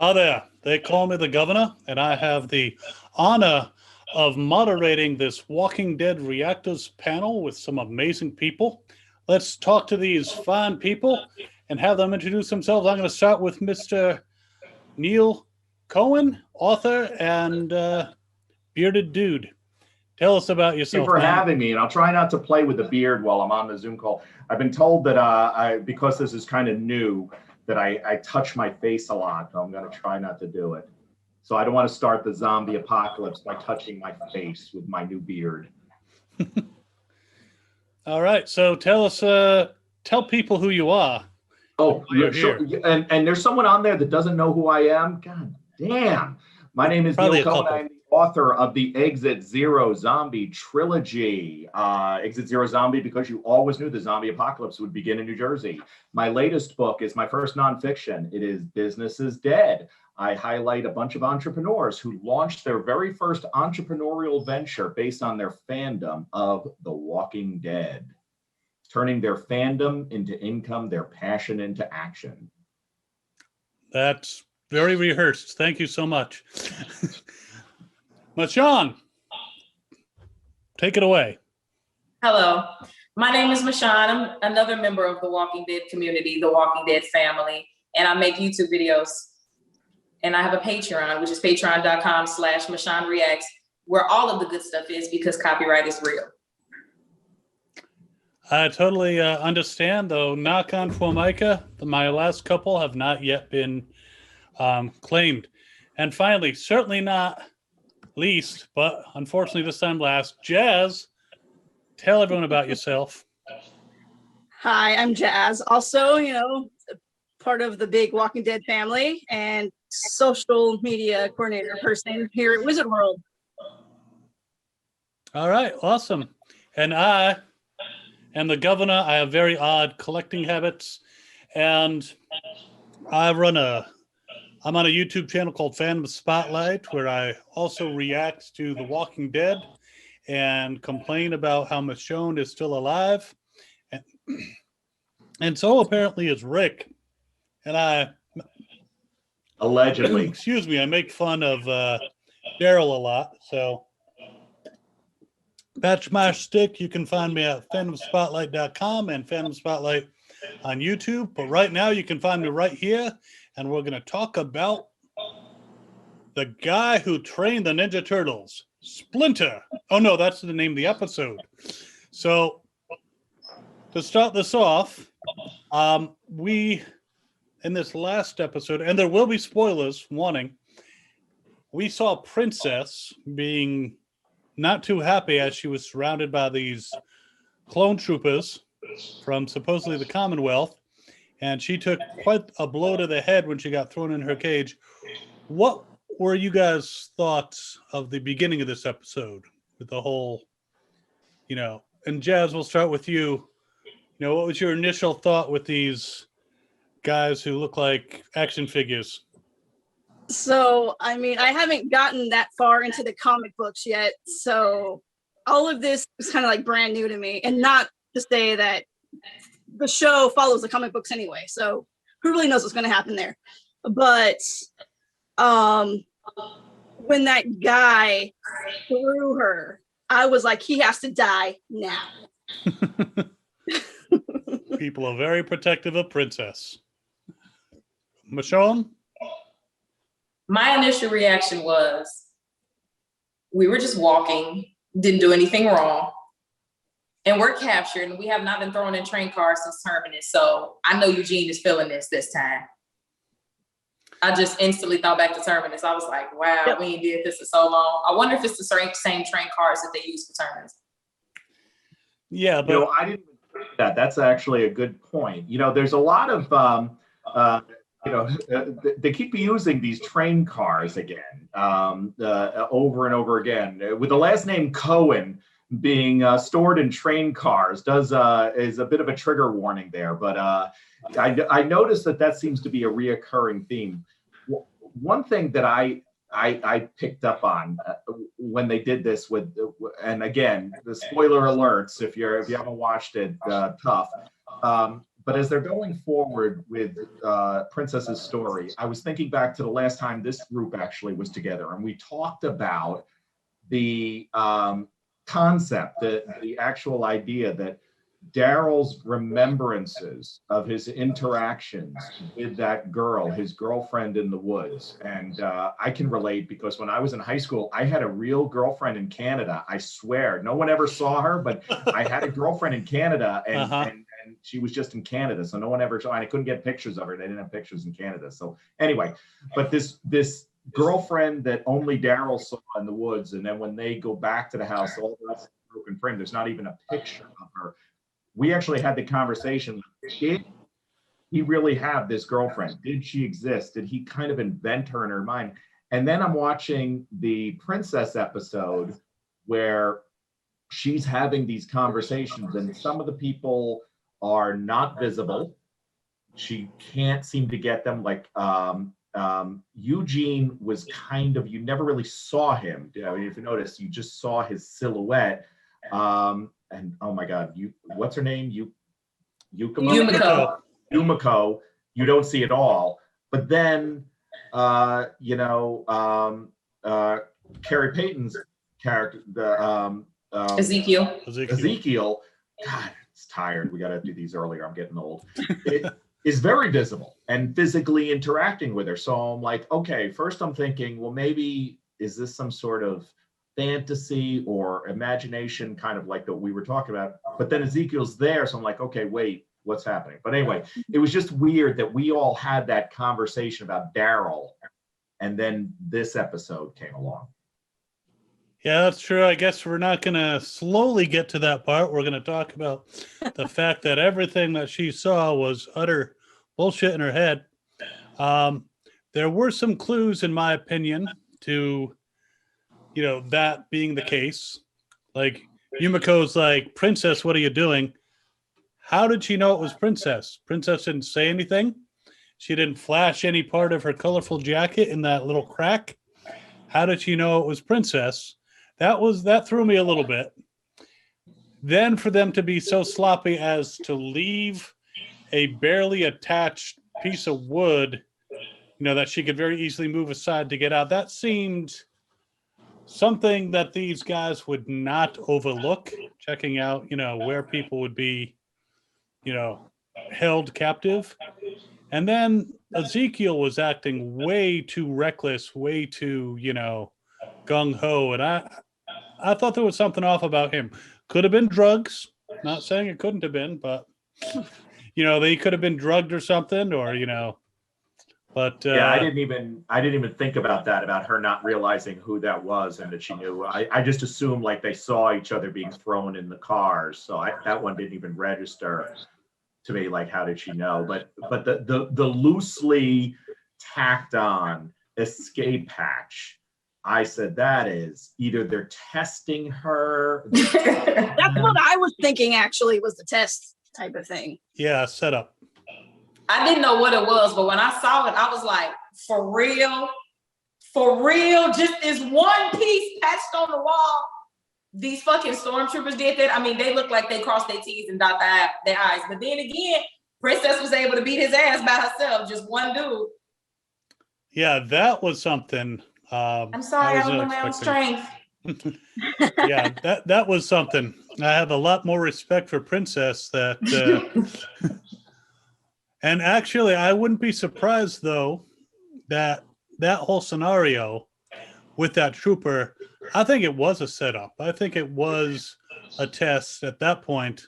Hi there. They call me the governor, and I have the honor of moderating this Walking Dead Reactors panel with some amazing people. Let's talk to these fine people and have them introduce themselves. I'm going to start with Mr. Neil Cohen, author and bearded dude. Tell us about Thank you yourself, for man. having me, and I'll try not to play with the beard while I'm on the Zoom call. I've been told that because this is kind of new, that I touch my face a lot. So I'm going to try not to do it. So I don't want to start the zombie apocalypse by touching my face with my new beard. All right, so tell people who you are. Oh, You're sure. here. And there's someone on there that doesn't know who I am. God damn. My name is Probably Neil a Cohen. couple. I'm the author of the Exit Zero Zombie trilogy. Exit Zero Zombie, because you always knew the zombie apocalypse would begin in New Jersey. My latest book is my first nonfiction. It is Business is Dead. I highlight a bunch of entrepreneurs who launched their very first entrepreneurial venture based on their fandom of The Walking Dead, turning their fandom into income, their passion into action. That's very rehearsed. Thank you so much. Mashawn, take it away. Hello, my name is Mashawn. I'm another member of the Walking Dead community, the Walking Dead family, and I make YouTube videos. And I have a Patreon, which is patreon.com/Mashawn Reacts, where all of the good stuff is, because copyright is real. I totally understand, though. Knock on Formica, my last couple have not yet been claimed. And finally, certainly not least, but unfortunately this time last, Jazz, tell everyone about yourself. Hi, I'm Jazz. Also, part of the big Walking Dead family and social media coordinator person here at Wizard World. All right, awesome. And I am the governor. I have very odd collecting habits, and I'm on a YouTube channel called Fandom Spotlite, where I also react to The Walking Dead and complain about how Michonne is still alive. And so apparently is Rick. And I Allegedly. excuse me, I make fun of Daryl a lot. So that's my shtick. You can find me at fandomspotlight.com and Fandom Spotlight on YouTube. But right now you can find me right here. And we're going to talk about the guy who trained the Ninja Turtles, Splinter. Oh, no, that's the name of the episode. So to start this off, in this last episode, and there will be spoilers, warning, we saw Princess being not too happy as she was surrounded by these clone troopers from supposedly the Commonwealth, and she took quite a blow to the head when she got thrown in her cage. What were you guys' thoughts of the beginning of this episode with the whole, and Jazz, we'll start with you. What was your initial thought with these guys who look like action figures? So, I haven't gotten that far into the comic books yet. So all of this is kind of like brand new to me, and not to say that the show follows the comic books anyway. So who really knows what's going to happen there? But when that guy threw her, I was like, he has to die now. People are very protective of Princess. Michonne? My initial reaction was, we were just walking, didn't do anything wrong, and we're captured, and we have not been thrown in train cars since Terminus, so I know Eugene is feeling this time. I just instantly thought back to Terminus. I was like, wow, we ain't did this in so long. I wonder if it's the same train cars that they use for Terminus. Yeah, but I didn't think that. That's actually a good point. There's a lot of they keep using these train cars again, over and over again, with the last name Cohen being stored in train cars is a bit of a trigger warning there. But I noticed that seems to be a reoccurring theme. One thing that I picked up on when they did this and again, the spoiler alerts, if you haven't watched it, tough. But as they're going forward with Princess's story, I was thinking back to the last time this group actually was together, and we talked about the concept, the actual idea that Daryl's remembrances of his interactions with that girl, his girlfriend in the woods. And I can relate because when I was in high school, I had a real girlfriend in Canada. I swear, no one ever saw her, but I had a girlfriend in Canada, and she was just in Canada. So no one ever saw, and I couldn't get pictures of her. They didn't have pictures in Canada. So anyway, but this girlfriend that only Daryl saw in the woods, and then when they go back to the house, all the rest is broken frame. There's not even a picture of her. We actually had the conversation, did he really have this girlfriend? Did she exist? Did he kind of invent her in her mind? And then I'm watching the princess episode where she's having these conversations, and some of the people are not visible. She can't seem to get them. Like Eugene was kind of, you never really saw him. I mean, if you notice, you just saw his silhouette. And oh my God, what's her name? Yumiko. Yumiko, you don't see it all. But then, Carrie Payton's character, Ezekiel. God, it's tired. We got to do these earlier. I'm getting old. It is very visible and physically interacting with her. So I'm like, okay, first I'm thinking, well, maybe is this some sort of fantasy or imagination, kind of like that we were talking about? But then Ezekiel's there, so I'm like, okay, wait, what's happening? But anyway, it was just weird that we all had that conversation about Daryl, and then this episode came along. Yeah, that's true. I guess we're not going to slowly get to that part. We're going to talk about the fact that everything that she saw was utter bullshit in her head. There were some clues, in my opinion, to that being the case. Like Yumiko's like, Princess, what are you doing? How did she know it was Princess? Princess didn't say anything. She didn't flash any part of her colorful jacket in that little crack. How did she know it was Princess? That threw me a little bit. Then for them to be so sloppy as to leave a barely attached piece of wood, that she could very easily move aside to get out, that seemed something that these guys would not overlook, checking out, where people would be, held captive. And then Ezekiel was acting way too reckless, way too, gung-ho. And I thought there was something off about him. Could have been drugs. Not saying it couldn't have been, but, they could have been drugged or something, or, but yeah, I didn't even think about that, about her not realizing who that was and that she knew. I just assumed like they saw each other being thrown in the cars, so that one didn't even register to me. Like, how did she know? But the loosely tacked on escape hatch, I said that is either they're testing her. That's what I was thinking. Actually, was the test type of thing. Yeah, setup. I didn't know what it was, but when I saw it, I was like, for real, just this one piece patched on the wall. These fucking stormtroopers did that. I mean, they look like they crossed their T's and dot their I's. But then again, Princess was able to beat his ass by herself, just one dude. Yeah, that was something. I'm sorry, I don't know my own strength. Yeah, that was something. I have a lot more respect for Princess and actually, I wouldn't be surprised, though, that whole scenario with that trooper, I think it was a setup. I think it was a test at that point.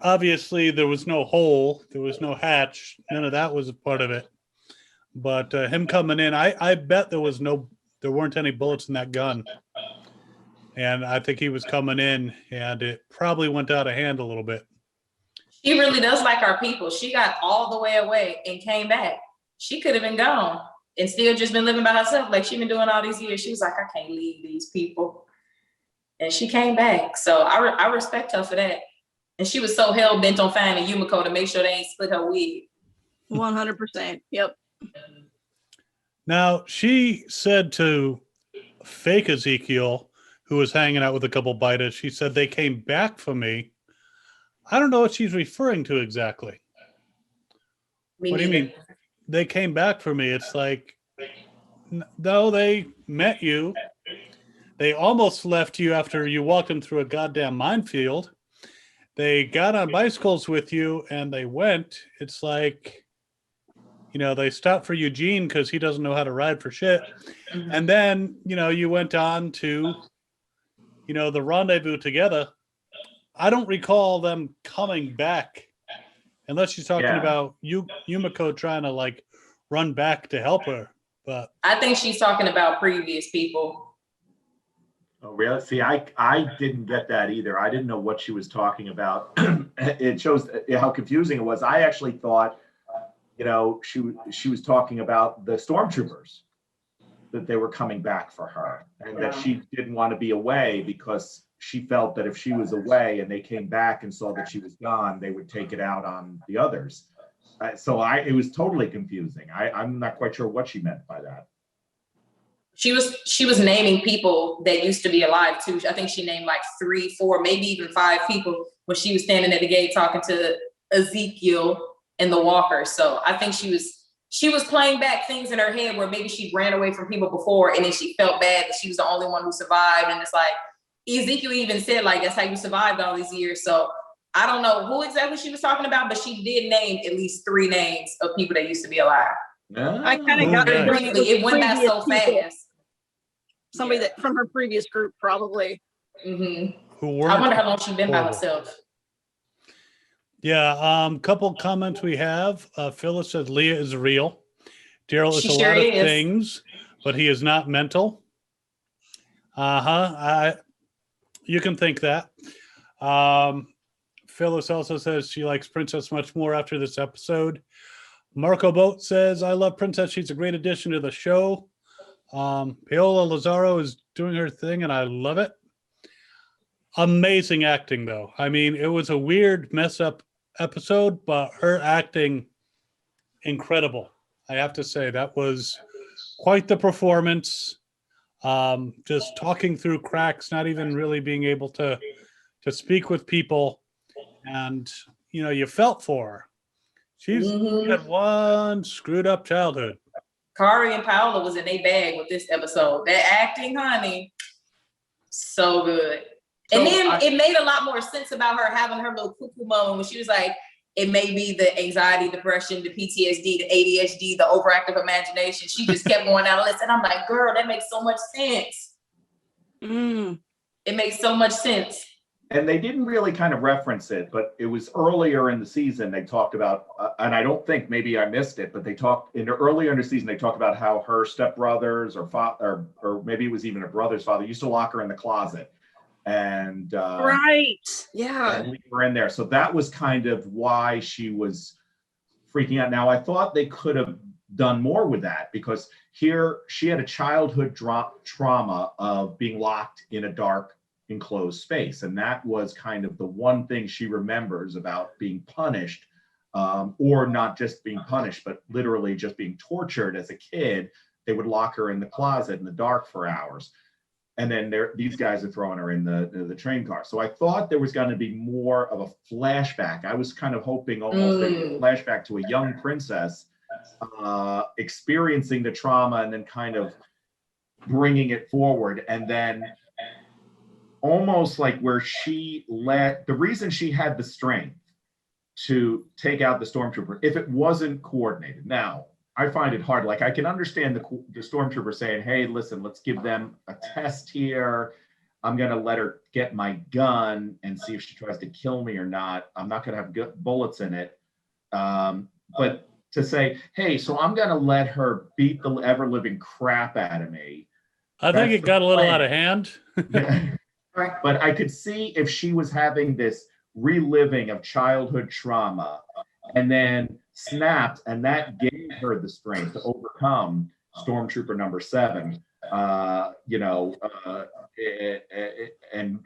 Obviously, there was no hole. There was no hatch. None of that was a part of it. But him coming in, I bet there weren't any bullets in that gun. And I think he was coming in, and it probably went out of hand a little bit. She really does like our people. She got all the way away and came back. She could have been gone and still just been living by herself like she's been doing all these years. She was like, I can't leave these people. And she came back. So I respect her for that. And she was so hell-bent on finding Yumiko to make sure they ain't split her wig. 100%. Yep. Now, she said to fake Ezekiel, who was hanging out with a couple biters, she said, they came back for me. I don't know what she's referring to exactly. What do you mean? They came back for me. It's like, no, they met you. They almost left you after you walked them through a goddamn minefield. They got on bicycles with you and they went. It's like, they stopped for Eugene because he doesn't know how to ride for shit. Mhm. And then, you went on to, the rendezvous together. I don't recall them coming back unless she's talking about Yumiko trying to like run back to help her. But I think she's talking about previous people. Oh, really? See, I didn't get that either. I didn't know what she was talking about. It shows how confusing it was. I actually thought, she was talking about the stormtroopers, that they were coming back for her, and that she didn't want to be away because she felt that if she was away and they came back and saw that she was gone, they would take it out on the others. It was totally confusing. I'm not quite sure what she meant by that. She was naming people that used to be alive too. I think she named like 3, 4, maybe even 5 people when she was standing at the gate talking to Ezekiel and the walkers. So I think she was playing back things in her head where maybe she ran away from people before and then she felt bad that she was the only one who survived. And it's like Ezekiel even said, like, that's how you survived all these years. So I don't know who exactly she was talking about, but she did name at least 3 names of people that used to be alive. I kind of got yeah. the Briefly, it went by so fast. Somebody that from her previous group, probably. Mm-hmm. who weren't I wonder how long she's been by horrible. herself. Yeah, couple comments we have. Phyllis says Leah is real. Daryl is She a sure lot of is. things, but he is not mental. You can think that. Phyllis also says she likes Princess much more after this episode. Marco Boat says, I love Princess. She's a great addition to the show. Paola Lazaro is doing her thing, and I love it. Amazing acting, though. I mean, it was a weird mess-up episode, but her acting, incredible. I have to say, that was quite the performance. Just talking through cracks, not even really being able to speak with people. And, you felt for her. She's had one screwed up childhood. Kari and Paola was in their bag with this episode. That acting, honey, so good. And then it made a lot more sense about her having her little cuckoo moment when she was like, it may be the anxiety, depression, the PTSD, the ADHD, the overactive imagination. She just kept going down the list. And I'm like, girl, that makes so much sense. It makes so much sense. And they didn't really kind of reference it, but it was earlier in the season they talked about, and I don't think, maybe I missed it, but they talked earlier in the season, they talked about how her stepbrothers or maybe it was even her brother's father used to lock her in the closet. And right. Yeah. and leave her in there. So that was kind of why she was freaking out. Now, I thought they could have done more with that because here she had a childhood trauma of being locked in a dark, enclosed space. And that was kind of the one thing she remembers about being punished, or not just being punished, but literally just being tortured as a kid. They would lock her in the closet in the dark for hours. And then these guys are throwing her in the train car. So I thought there was going to be more of a flashback. I was kind of hoping almost a flashback to a young princess experiencing the trauma and then kind of bringing it forward. And then almost like where the reason she had the strength to take out the stormtrooper, if it wasn't coordinated. Now, I find it hard. Like, I can understand the stormtrooper saying, hey, listen, let's give them a test here. I'm going to let her get my gun and see if she tries to kill me or not. I'm not going to have bullets in it. But to say, hey, so I'm going to let her beat the ever-living crap out of me. I think it got a little out of hand. But I could see if she was having this reliving of childhood trauma and then snapped, and that gave her the strength to overcome Stormtrooper number 7,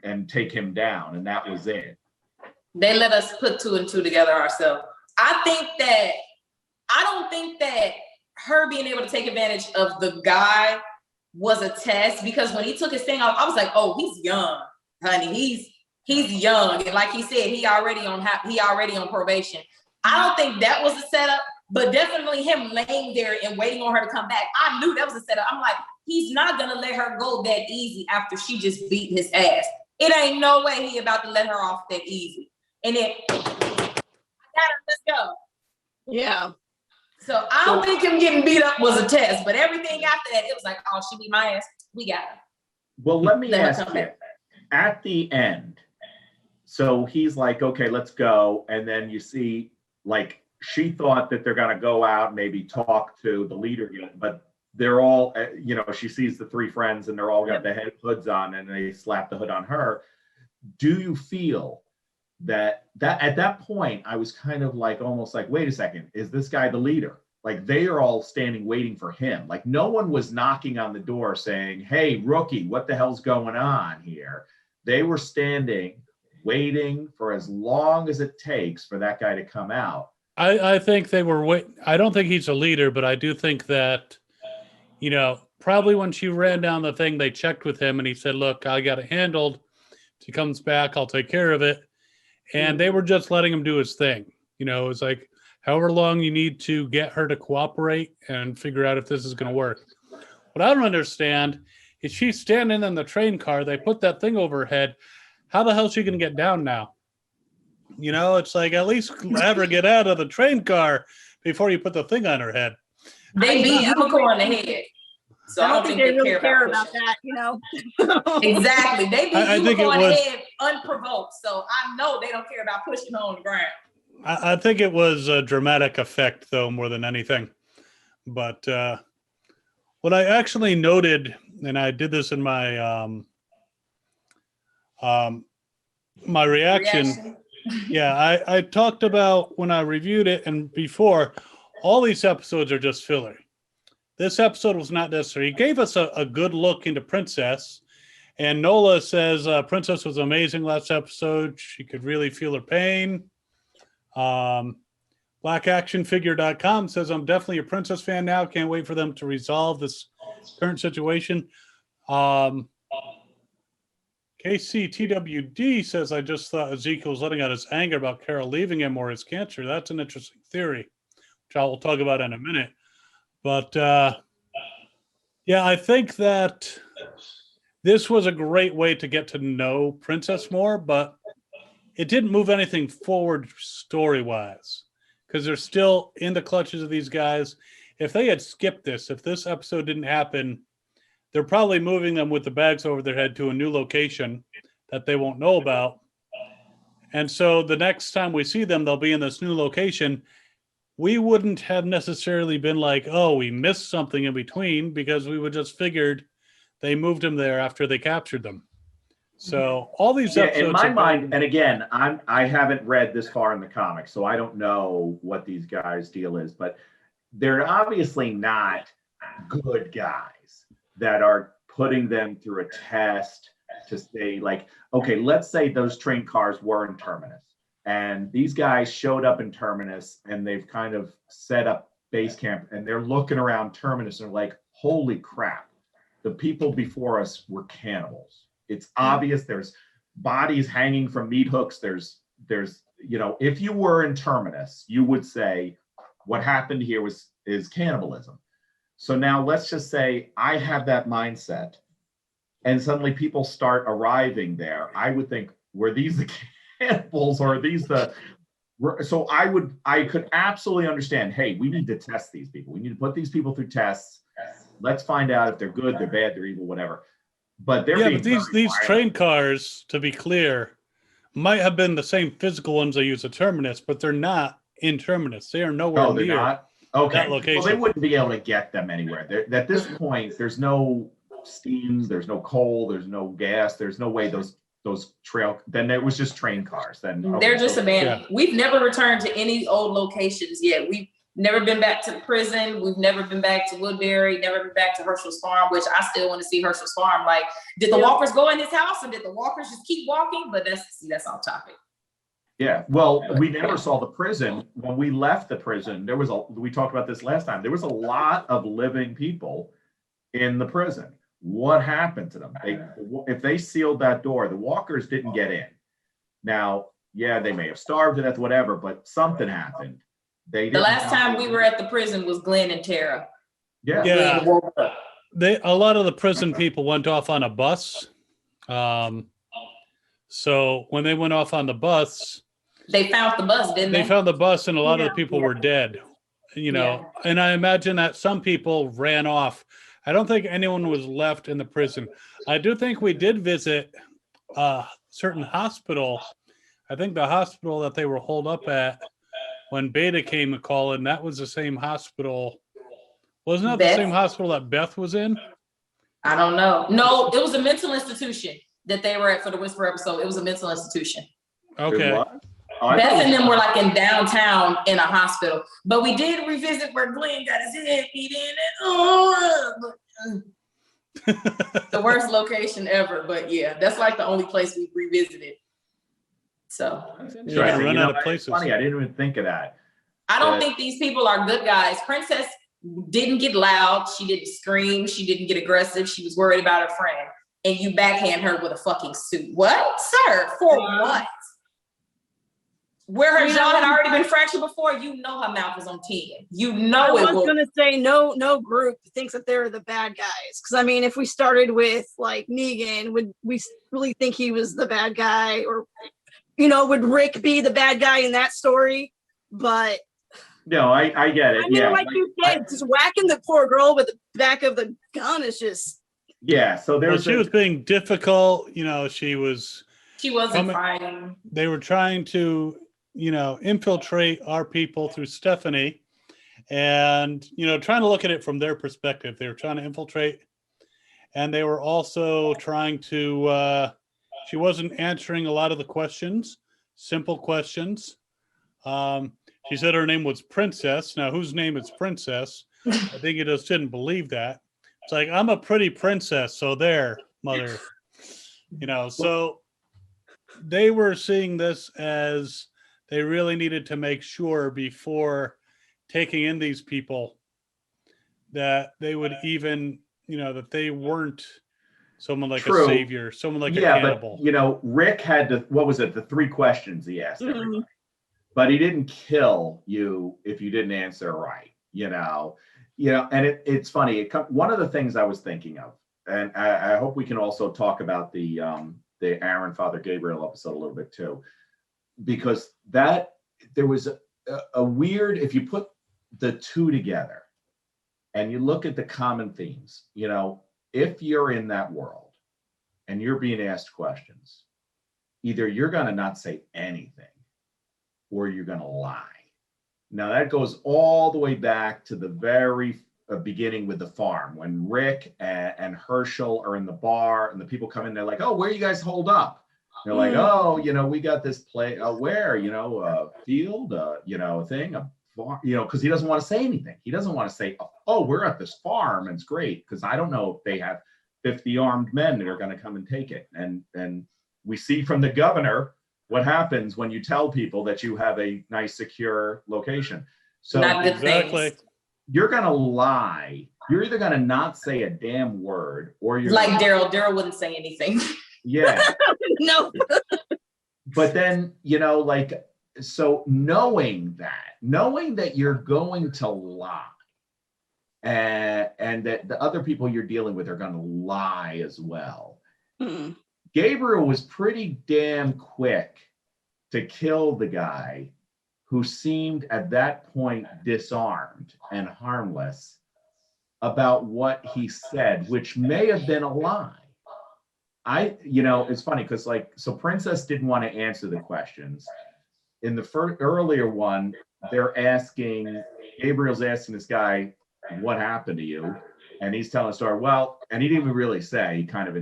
and take him down, and that was it. They let us put 2 and 2 together ourselves. I don't think that her being able to take advantage of the guy was a test, because when he took his thing off, I was like, oh, he's young, honey. He's young, and like he said, he already on probation. I don't think that was a setup. but definitely him laying there and waiting on her to come back. I knew that was a setup. I'm like, he's not gonna let her go that easy after she just beat his ass. It ain't no way he about to let her off that easy. And then, I got her, let's go. Yeah. So I don't think him getting beat up was a test, but everything after that, it was like, oh, she beat my ass. We got her. Well, let me Let her ask come you, back. at the end, so he's like, okay, let's go. And then you see, like, she thought that they're going to go out, maybe talk to the leader again, but they're all, you know, she sees the three friends and they're all got the hoods on and they slap the hood on her. Do you feel that at that point, I was kind of like, almost like, wait a second, is this guy the leader? Like, they are all standing waiting for him. Like, no one was knocking on the door saying, hey, rookie, what the hell's going on here? They were standing, waiting for as long as it takes for that guy to come out. I think they were I don't think he's a leader, but I do think that, you know, probably when she ran down the thing, they checked with him and he said, look, I got it handled. If he comes back, I'll take care of it. And they were just letting him do his thing. You know, it was like, however long you need to get her to cooperate and figure out if this is going to work. What I don't understand is she's standing in the train car. They put that thing over her head. How the hell is she going to get down now? You know, it's like, at least have her get out of the train car before you put the thing on her head. They beat Yumiko on the head. So I don't think they really care about pushing. that, you know? Exactly. They beat I think Yumiko it on the was- head unprovoked. So I know they don't care about pushing her on the ground. I think it was a dramatic effect, though, more than anything. But what I actually noted, and I did this in my my reaction. Yeah, I talked about when I reviewed it and before, all these episodes are just filler. This episode was not necessary. He gave us a good look into Princess. And Nola says Princess was amazing last episode. She could really feel her pain. BlackActionFigure.com says, I'm definitely a Princess fan now. Can't wait for them to resolve this current situation. KCTWD says, I just thought Ezekiel was letting out his anger about Carol leaving him or his cancer. That's an interesting theory, which I will talk about in a minute. But yeah, I think that this was a great way to get to know Princess more, but it didn't move anything forward story-wise because they're still in the clutches of these guys. If they had skipped this, if this episode didn't happen, they're probably moving them with the bags over their head to a new location that they won't know about. And so the next time we see them, they'll be in this new location. We wouldn't have necessarily been like, oh, we missed something in between, because we would just figured they moved them there after they captured them. So all these episodes in my mind, and again, I haven't read this far in the comics, so I don't know what these guys' deal is, but they're obviously not good guys that are putting them through a test to say, like, okay, let's say those train cars were in Terminus and these guys showed up in Terminus and they've kind of set up base camp and they're looking around Terminus and like, holy crap, the people before us were cannibals. It's obvious. There's bodies hanging from meat hooks. There's, you know, if you were in Terminus, you would say what happened here is cannibalism. So now let's just say I have that mindset and suddenly people start arriving there. I would think, were these the cannibals or are these the, so I could absolutely understand, hey, we need to test these people. We need to put these people through tests. Let's find out if they're good, they're bad, they're evil, whatever. But they're but these train cars, to be clear, might have been the same physical ones they use at Terminus, but they're not in Terminus. They are nowhere they're near not? Okay, that location. Well, they wouldn't be able to get them anywhere. At this point, there's no steam, there's no coal, there's no gas, there's no way those trail. Then it was just train cars. Then They're just abandoned. Yeah. We've never returned to any old locations yet. We've never been back to the prison. We've never been back to Woodbury. Never been back to Herschel's farm, which I still want to see Herschel's farm. Like, did the walkers go in his house, or did the walkers just keep walking? But that's off topic. Yeah, well, we never saw the prison. When we left the prison, we talked about this last time, there was a lot of living people in the prison. What happened to them? If they sealed that door, the walkers didn't get in. Now, yeah, they may have starved to death, whatever, but something happened. They The last time we were at the prison was Glenn and Tara. Yeah. Yeah. Glenn woke up. A lot of the prison people went off on a bus. So when they went off on the bus, They found the bus, didn't they? they found the bus and a lot of Yeah. the people were dead, and I imagine that some people ran off. I don't think anyone was left in the prison. I do think we did visit a certain hospital. I think the hospital that they were holed up at when Beta came to call in, that was the same hospital. Wasn't that Beth? the same hospital that Beth was in? I don't know. No, it was a mental institution that they were at for the Whisper episode. It was a mental institution. Okay. Beth and them were like in downtown in a hospital. But we did revisit where Glenn got his head beat in. The worst location ever. But yeah, that's like the only place we've revisited. So You're gonna run out of places. Funny, I didn't even think of that. I don't think these people are good guys. Princess didn't get loud. She didn't scream. She didn't get aggressive. She was worried about her friend. And you backhand her with a fucking suit. What? Sir, for what? Where her jaw had already been fractured before, you know her mouth was on 10. You know I it was gonna say no group thinks that they're the bad guys. Because I mean, if we started with like Negan, would we really think he was the bad guy? Or would Rick be the bad guy in that story? But no, I get it. I mean, like you said, just whacking the poor girl with the back of the gun is just so there she was being difficult. She wasn't fighting. They were trying to infiltrate our people through Stephanie, and trying to look at it from their perspective. They were trying to infiltrate, and they were also trying to she wasn't answering a lot of the questions, simple questions. She said her name was Princess. Now whose name is Princess? I think you just didn't believe that. It's like, I'm a pretty princess, so there, mother. So they were seeing this as they really needed to make sure before taking in these people that they would even, that they weren't someone like a savior, someone like a cannibal. But, Rick had what was it? The 3 questions he asked everybody. But he didn't kill you if you didn't answer right, and it's funny. One of the things I was thinking of, and I hope we can also talk about the Aaron Father Gabriel episode a little bit too, because there was a weird, if you put the two together and you look at the common themes, if you're in that world and you're being asked questions, either you're going to not say anything or you're going to lie. Now that goes all the way back to the very beginning with the farm, when Rick and Herschel are in the bar and the people come in, they're like, oh, where you guys hold up? They're like, oh, we got this place, where, a field, a thing, a farm, because he doesn't want to say anything. He doesn't want to say, oh, we're at this farm and it's great, because I don't know if they have 50 armed men that are going to come and take it. And we see from the governor what happens when you tell people that you have a nice, secure location. So exactly, you're going to lie. You're either going to not say a damn word, or you're like Daryl. Daryl wouldn't say anything. Yeah. no. But then, so knowing that you're going to lie, and that the other people you're dealing with are going to lie as well. Gabriel was pretty damn quick to kill the guy who seemed at that point disarmed and harmless about what he said, which may have been a lie. It's funny because so Princess didn't want to answer the questions. In the earlier one, Gabriel's asking this guy, what happened to you? And he's telling a story. Well, and he didn't even really say, he kind of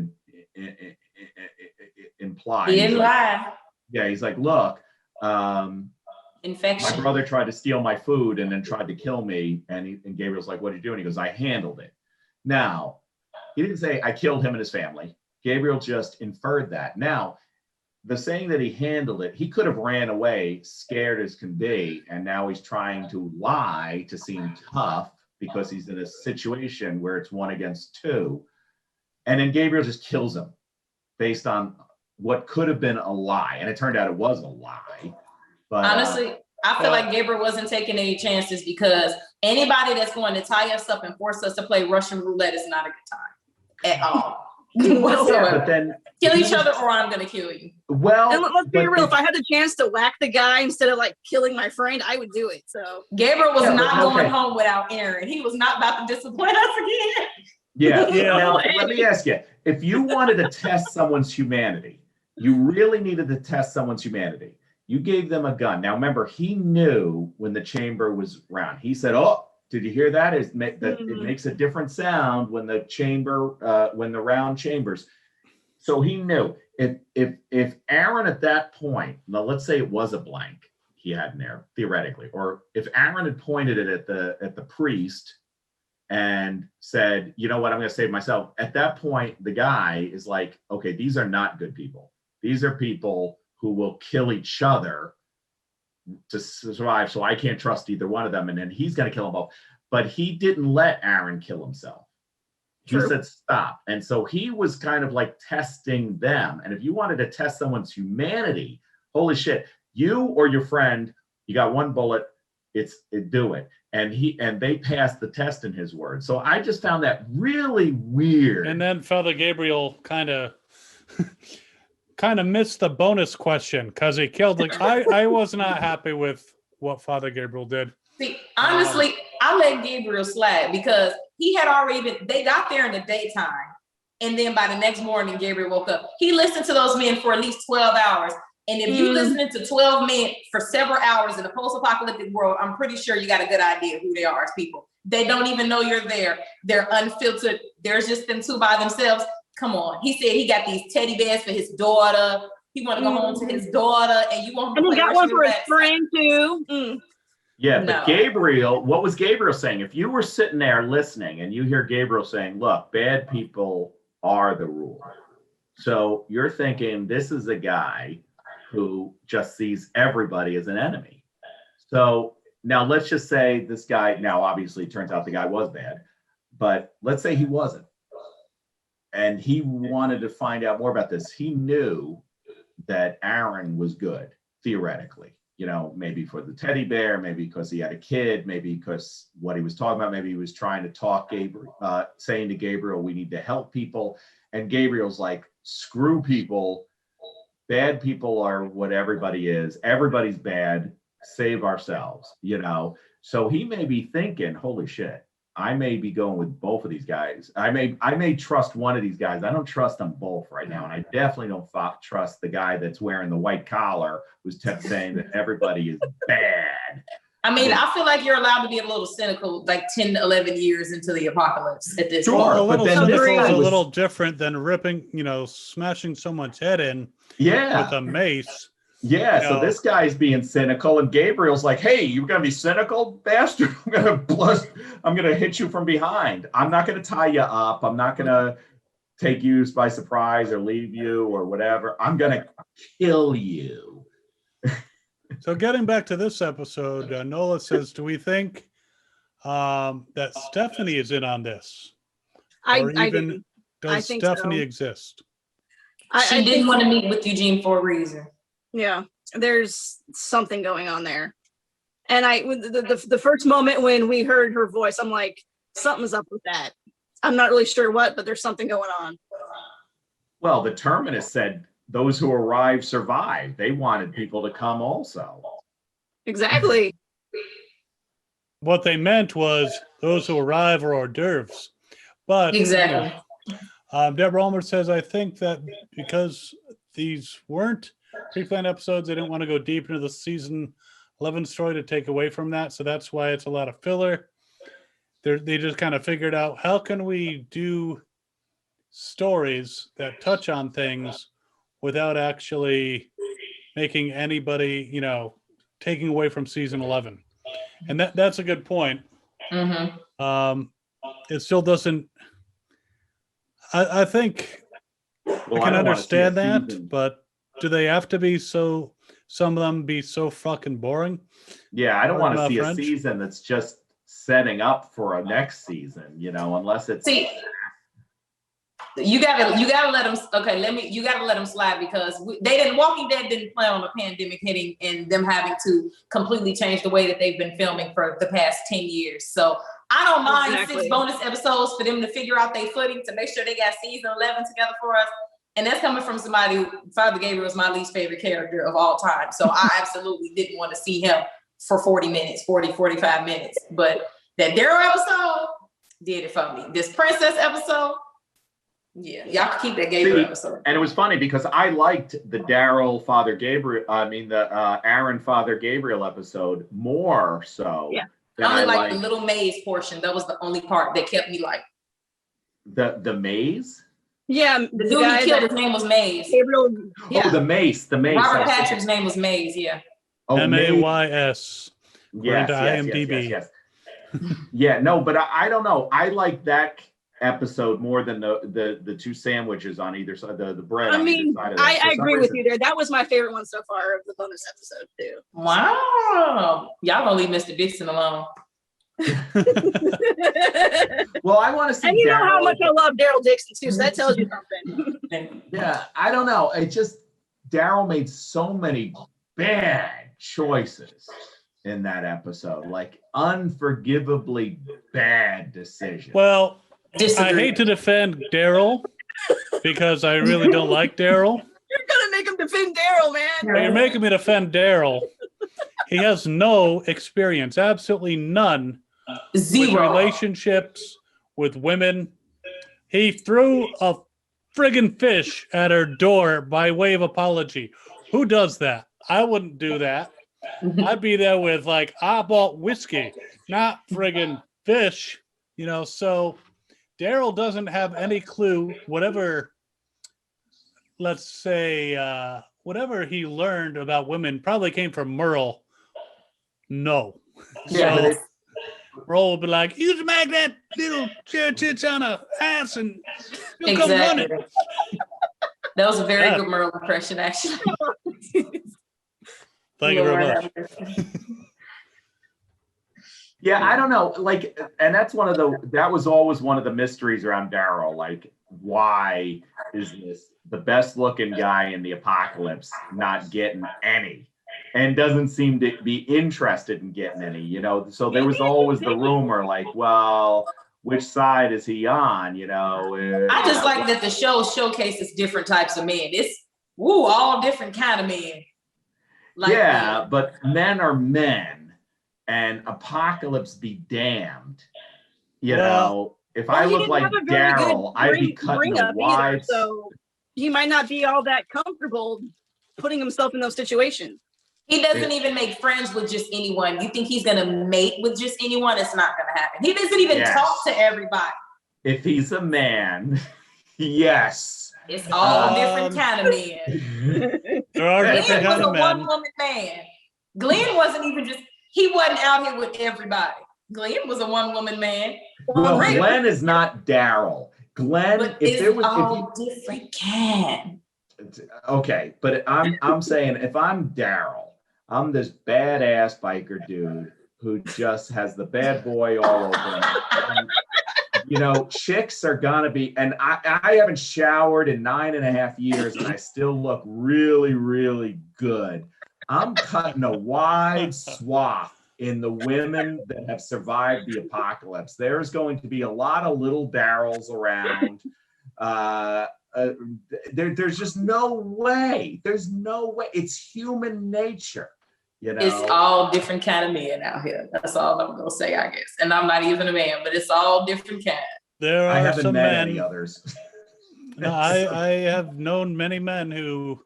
implied. He didn't lie. Yeah, he's like, look, infection. My brother tried to steal my food and then tried to kill me. And Gabriel's like, what did you do? And he goes, I handled it. Now, he didn't say I killed him and his family. Gabriel just inferred that. Now, the saying that he handled it, he could have ran away, scared as can be, and now he's trying to lie to seem tough because he's in a situation where it's 1 against 2. And then Gabriel just kills him based on what could have been a lie. And it turned out it was a lie. But honestly, I feel like Gabriel wasn't taking any chances because anybody that's going to tie us up and force us to play Russian roulette is not a good time at all. Whatsoever. But then Kill each other or I'm going to kill you. well, And let's be but real, if I had the chance to whack the guy instead of like killing my friend, I would do it. So Gabriel was Yeah, but not going okay. home without Aaron. He was not about to disappoint us again. Yeah. Yeah. Now, let me ask you, if you wanted to test someone's humanity, you really needed to test someone's humanity. You gave them a gun. Now, remember, he knew when the chamber was round. He said, "Oh, did you hear that? It makes a different sound when the chamber, when the round chambers." So he knew if Aaron at that point, now let's say it was a blank he had in there theoretically, or if Aaron had pointed it at the priest and said, "You know what? I'm going to save myself." At that point, the guy is like, "Okay, these are not good people. These are people who will kill each other to survive. So I can't trust either one of them." And then he's going to kill them both. But he didn't let Aaron kill himself. He True. said, "Stop." And so he was kind of like testing them. And if you wanted to test someone's humanity, holy shit, you or your friend, you got one bullet, do it. And they passed the test in his words. So I just found that really weird. And then Father Gabriel kind of missed the bonus question because he killed I was not happy with what Father Gabriel did. See, honestly, I let Gabriel slide because he had already they got there in the daytime. And then by the next morning, Gabriel woke up. He listened to those men for at least 12 hours. And if you listening to 12 men for several hours in a post-apocalyptic world, I'm pretty sure you got a good idea who they are as people. They don't even know you're there. They're unfiltered. There's just them two by themselves. Come on. He said he got these teddy bears for his daughter. He want to go home to his daughter, and you want him to and he play got one Russian for his roulette. friend too. Yeah, No. but Gabriel, what was Gabriel saying? If you were sitting there listening and you hear Gabriel saying, "Look, bad people are the rule." So you're thinking this is a guy who just sees everybody as an enemy. So now let's just say this guy, now obviously it turns out the guy was bad, but let's say he wasn't. And he wanted to find out more about this. He knew that Aaron was good, theoretically. You know, maybe for the teddy bear, maybe because he had a kid, maybe because what he was talking about, maybe he was trying to talk Gabriel, saying to Gabriel, "We need to help people." And Gabriel's like, "Screw people. Bad people are what everybody is. Everybody's bad. Save ourselves," you know? So he may be thinking, holy shit, I may be going with both of these guys. I may trust one of these guys. I don't trust them both right now. And I definitely don't trust the guy that's wearing the white collar who's saying that everybody is bad. I mean, I feel like you're allowed to be a little cynical, like 10 to 11 years into the apocalypse at this Sure. point. A but little then cynical this is guy a was- little different than smashing someone's head in Yeah. with a mace. Yeah, You so know. this guy's being cynical, and Gabriel's like, "Hey, you're gonna be cynical, bastard? I'm gonna hit you from behind. I'm not gonna tie you up. I'm not gonna take you by surprise or leave you or whatever. I'm gonna kill you." So getting back to this episode, Nola says, "Do we think that Stephanie is in on this, I or even do. I does think Stephanie so. exist?" She didn't want to meet with Eugene for a reason. Yeah, there's something going on there. And the first moment when we heard her voice, I'm like, something's up with that. I'm not really sure what, but there's something going on. Well, the Terminus said those who arrive survive. They wanted people to come also. Exactly. What they meant was those who arrive are hors d'oeuvres. But Exactly. Deborah Ulmer says, "I think that because these weren't pre-planned episodes, they didn't want to go deep into the season 11 story to take away from that. So that's why it's a lot of filler. They just kind of figured out, how can we do stories that touch on things without actually making anybody, taking away from season 11. And that's a good point. Mm-hmm. It still doesn't, I think Well, I can don't wanna see a understand that, season. but do they have to be some of them be so fucking boring? Yeah, I don't want to Pardon see my a French. season that's just setting up for a next season, unless it's See, You gotta let them. Okay, you gotta let them slide because Walking Dead didn't plan on a pandemic hitting and them having to completely change the way that they've been filming for the past 10 years. So I don't mind 6 bonus episodes for them to figure out their footing to make sure they got season 11 together for us. And that's coming from somebody who, Father Gabriel is my least favorite character of all time. So I absolutely didn't want to see him for 45 minutes. But that Daryl episode did it for me. This princess episode, yeah, y'all can keep that Gabriel episode. And it was funny because I liked the Daryl Father Gabriel, the Aaron Father Gabriel episode more so. Yeah. I only like the little maze portion. That was the only part that kept me like. The maze? Yeah, the dude he killed, his name was Maze. Gabriel, yeah. Oh, the Maze. Robert Patrick's name was Maze, yeah. Oh, Mays. Yes, IMDb. Yes. Yeah, no, but I don't know. I like that episode more than the 2 sandwiches on either side, the bread. I mean, I agree with you there. That was my favorite one so far of the bonus episode too. Wow, y'all don't leave Mr. Dixon alone. Well, I want to see. And you know how much I love Daryl Dixon too, so that tells you something. Yeah, I don't know. It just Daryl made so many bad choices in that episode, like unforgivably bad decisions. Well, I hate to defend Daryl because I really don't like Daryl. You're gonna make him defend Daryl, man. You're making me defend Daryl. He has no experience, absolutely none. Zero. With relationships with women. He threw a friggin' fish at her door by way of apology. Who does that? I wouldn't do that. I'd be there with like, I bought whiskey, not friggin' fish. So Daryl doesn't have any clue. Whatever, let's say, whatever he learned about women probably came from Merle. No. Yeah. So Merle would be like, you smack that little tits on her ass and you'll come running. That was a very good Merle impression, actually. Thank you very much. Yeah, I don't know. Like, and that was always one of the mysteries around Daryl. Like, why is this the best looking guy in the apocalypse not getting any? And doesn't seem to be interested in getting any, So there was always the rumor, like, well, which side is he on? I just like that the show showcases different types of men. It's all different kind of men. But men are men, and apocalypse be damned. If I look like Daryl, I'd be cutting a wide. So he might not be all that comfortable putting himself in those situations. He doesn't even make friends with just anyone. You think he's going to mate with just anyone? It's not going to happen. He doesn't even talk to everybody. If he's a man, yes. It's all different kind of men. There are different kind of men. Glenn was a one-woman man. Glenn he wasn't out here with everybody. Glenn was a one-woman man. Well, Glenn is not Daryl. Glenn, but different kind. Okay, but I'm saying if I'm Daryl, I'm this badass biker dude who just has the bad boy all over him. Chicks are gonna be, and I haven't showered in 9.5 years, and I still look really, really good. I'm cutting a wide swath in the women that have survived the apocalypse. There's going to be a lot of little Daryls around. There's just no way. There's no way. It's human nature. It's all different kind of men out here. That's all I'm gonna say, I guess. And I'm not even a man, but it's all different kind. There are I haven't some met men. Any others. No, I have known many men who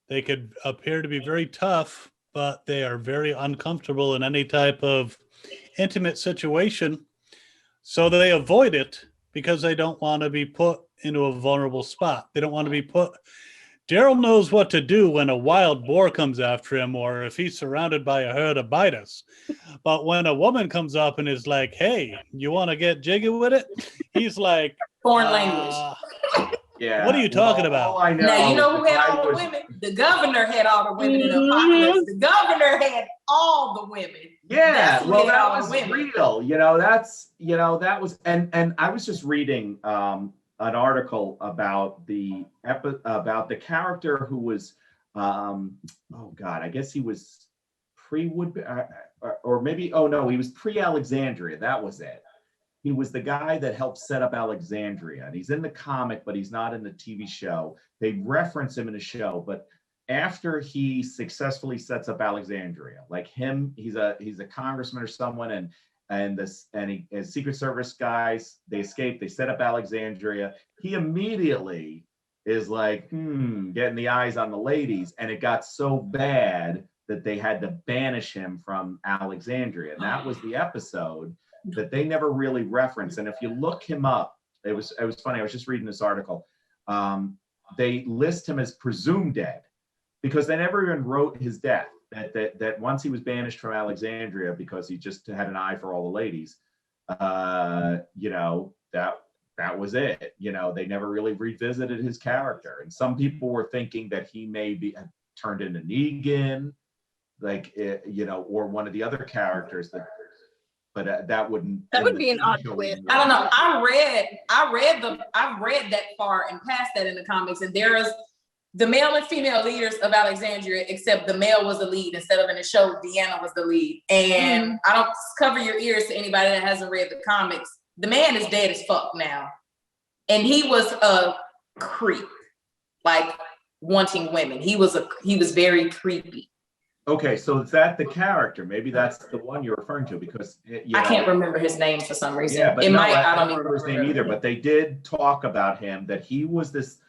they could appear to be very tough, but they are very uncomfortable in any type of intimate situation. So they avoid it because they don't want to be put into a vulnerable spot. They don't want to be put. Daryl knows what to do when a wild boar comes after him or if he's surrounded by a herd of biters. But when a woman comes up and is like, hey, you want to get jiggy with it? He's like, foreign language. Yeah. What are you talking about? I know. Now, you know who had all the women? The governor had all the women in the apocalypse. The governor had all the women. Yeah, that was real. That was, and I was just reading an article about the character who was, oh God, I guess he was pre-Wood, or maybe, oh no, he was pre-Alexandria. That was it. He was the guy that helped set up Alexandria, and he's in the comic, but he's not in the TV show. They reference him in the show, but after he successfully sets up Alexandria, like him, he's a congressman or someone, and Secret Service guys, they escape, they set up Alexandria. He immediately is like, getting the eyes on the ladies, and it got so bad that they had to banish him from Alexandria. And that was the episode that they never really referenced. And if you look him up, it was funny. I was just reading this article. They list him as presumed dead because they never even wrote his death. That once he was banished from Alexandria because he just had an eye for all the ladies, that was it. They never really revisited his character. And some people were thinking that he may be turned into Negan, or one of the other characters but that would be an odd twist. I don't know. I read that far and past that in the comics, and there is the male and female leaders of Alexandria, except the male was the lead instead of in the show, Deanna was the lead. And I don't cover your ears to anybody that hasn't read the comics. The man is dead as fuck now. And he was a creep, like wanting women. He was very creepy. Okay, so is that the character? Maybe that's the one you're referring to because I can't remember his name for some reason. Yeah, but I don't remember his name either. But they did talk about him that he was this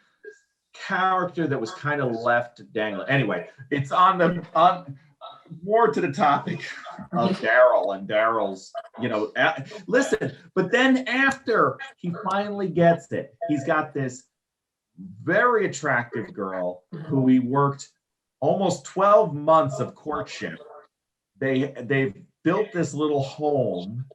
character that was kind of left dangling. Anyway, it's on more to the topic of Daryl and Daryl's, listen, but then after he finally gets it, he's got this very attractive girl who he worked almost 12 months of courtship. They've built this little home.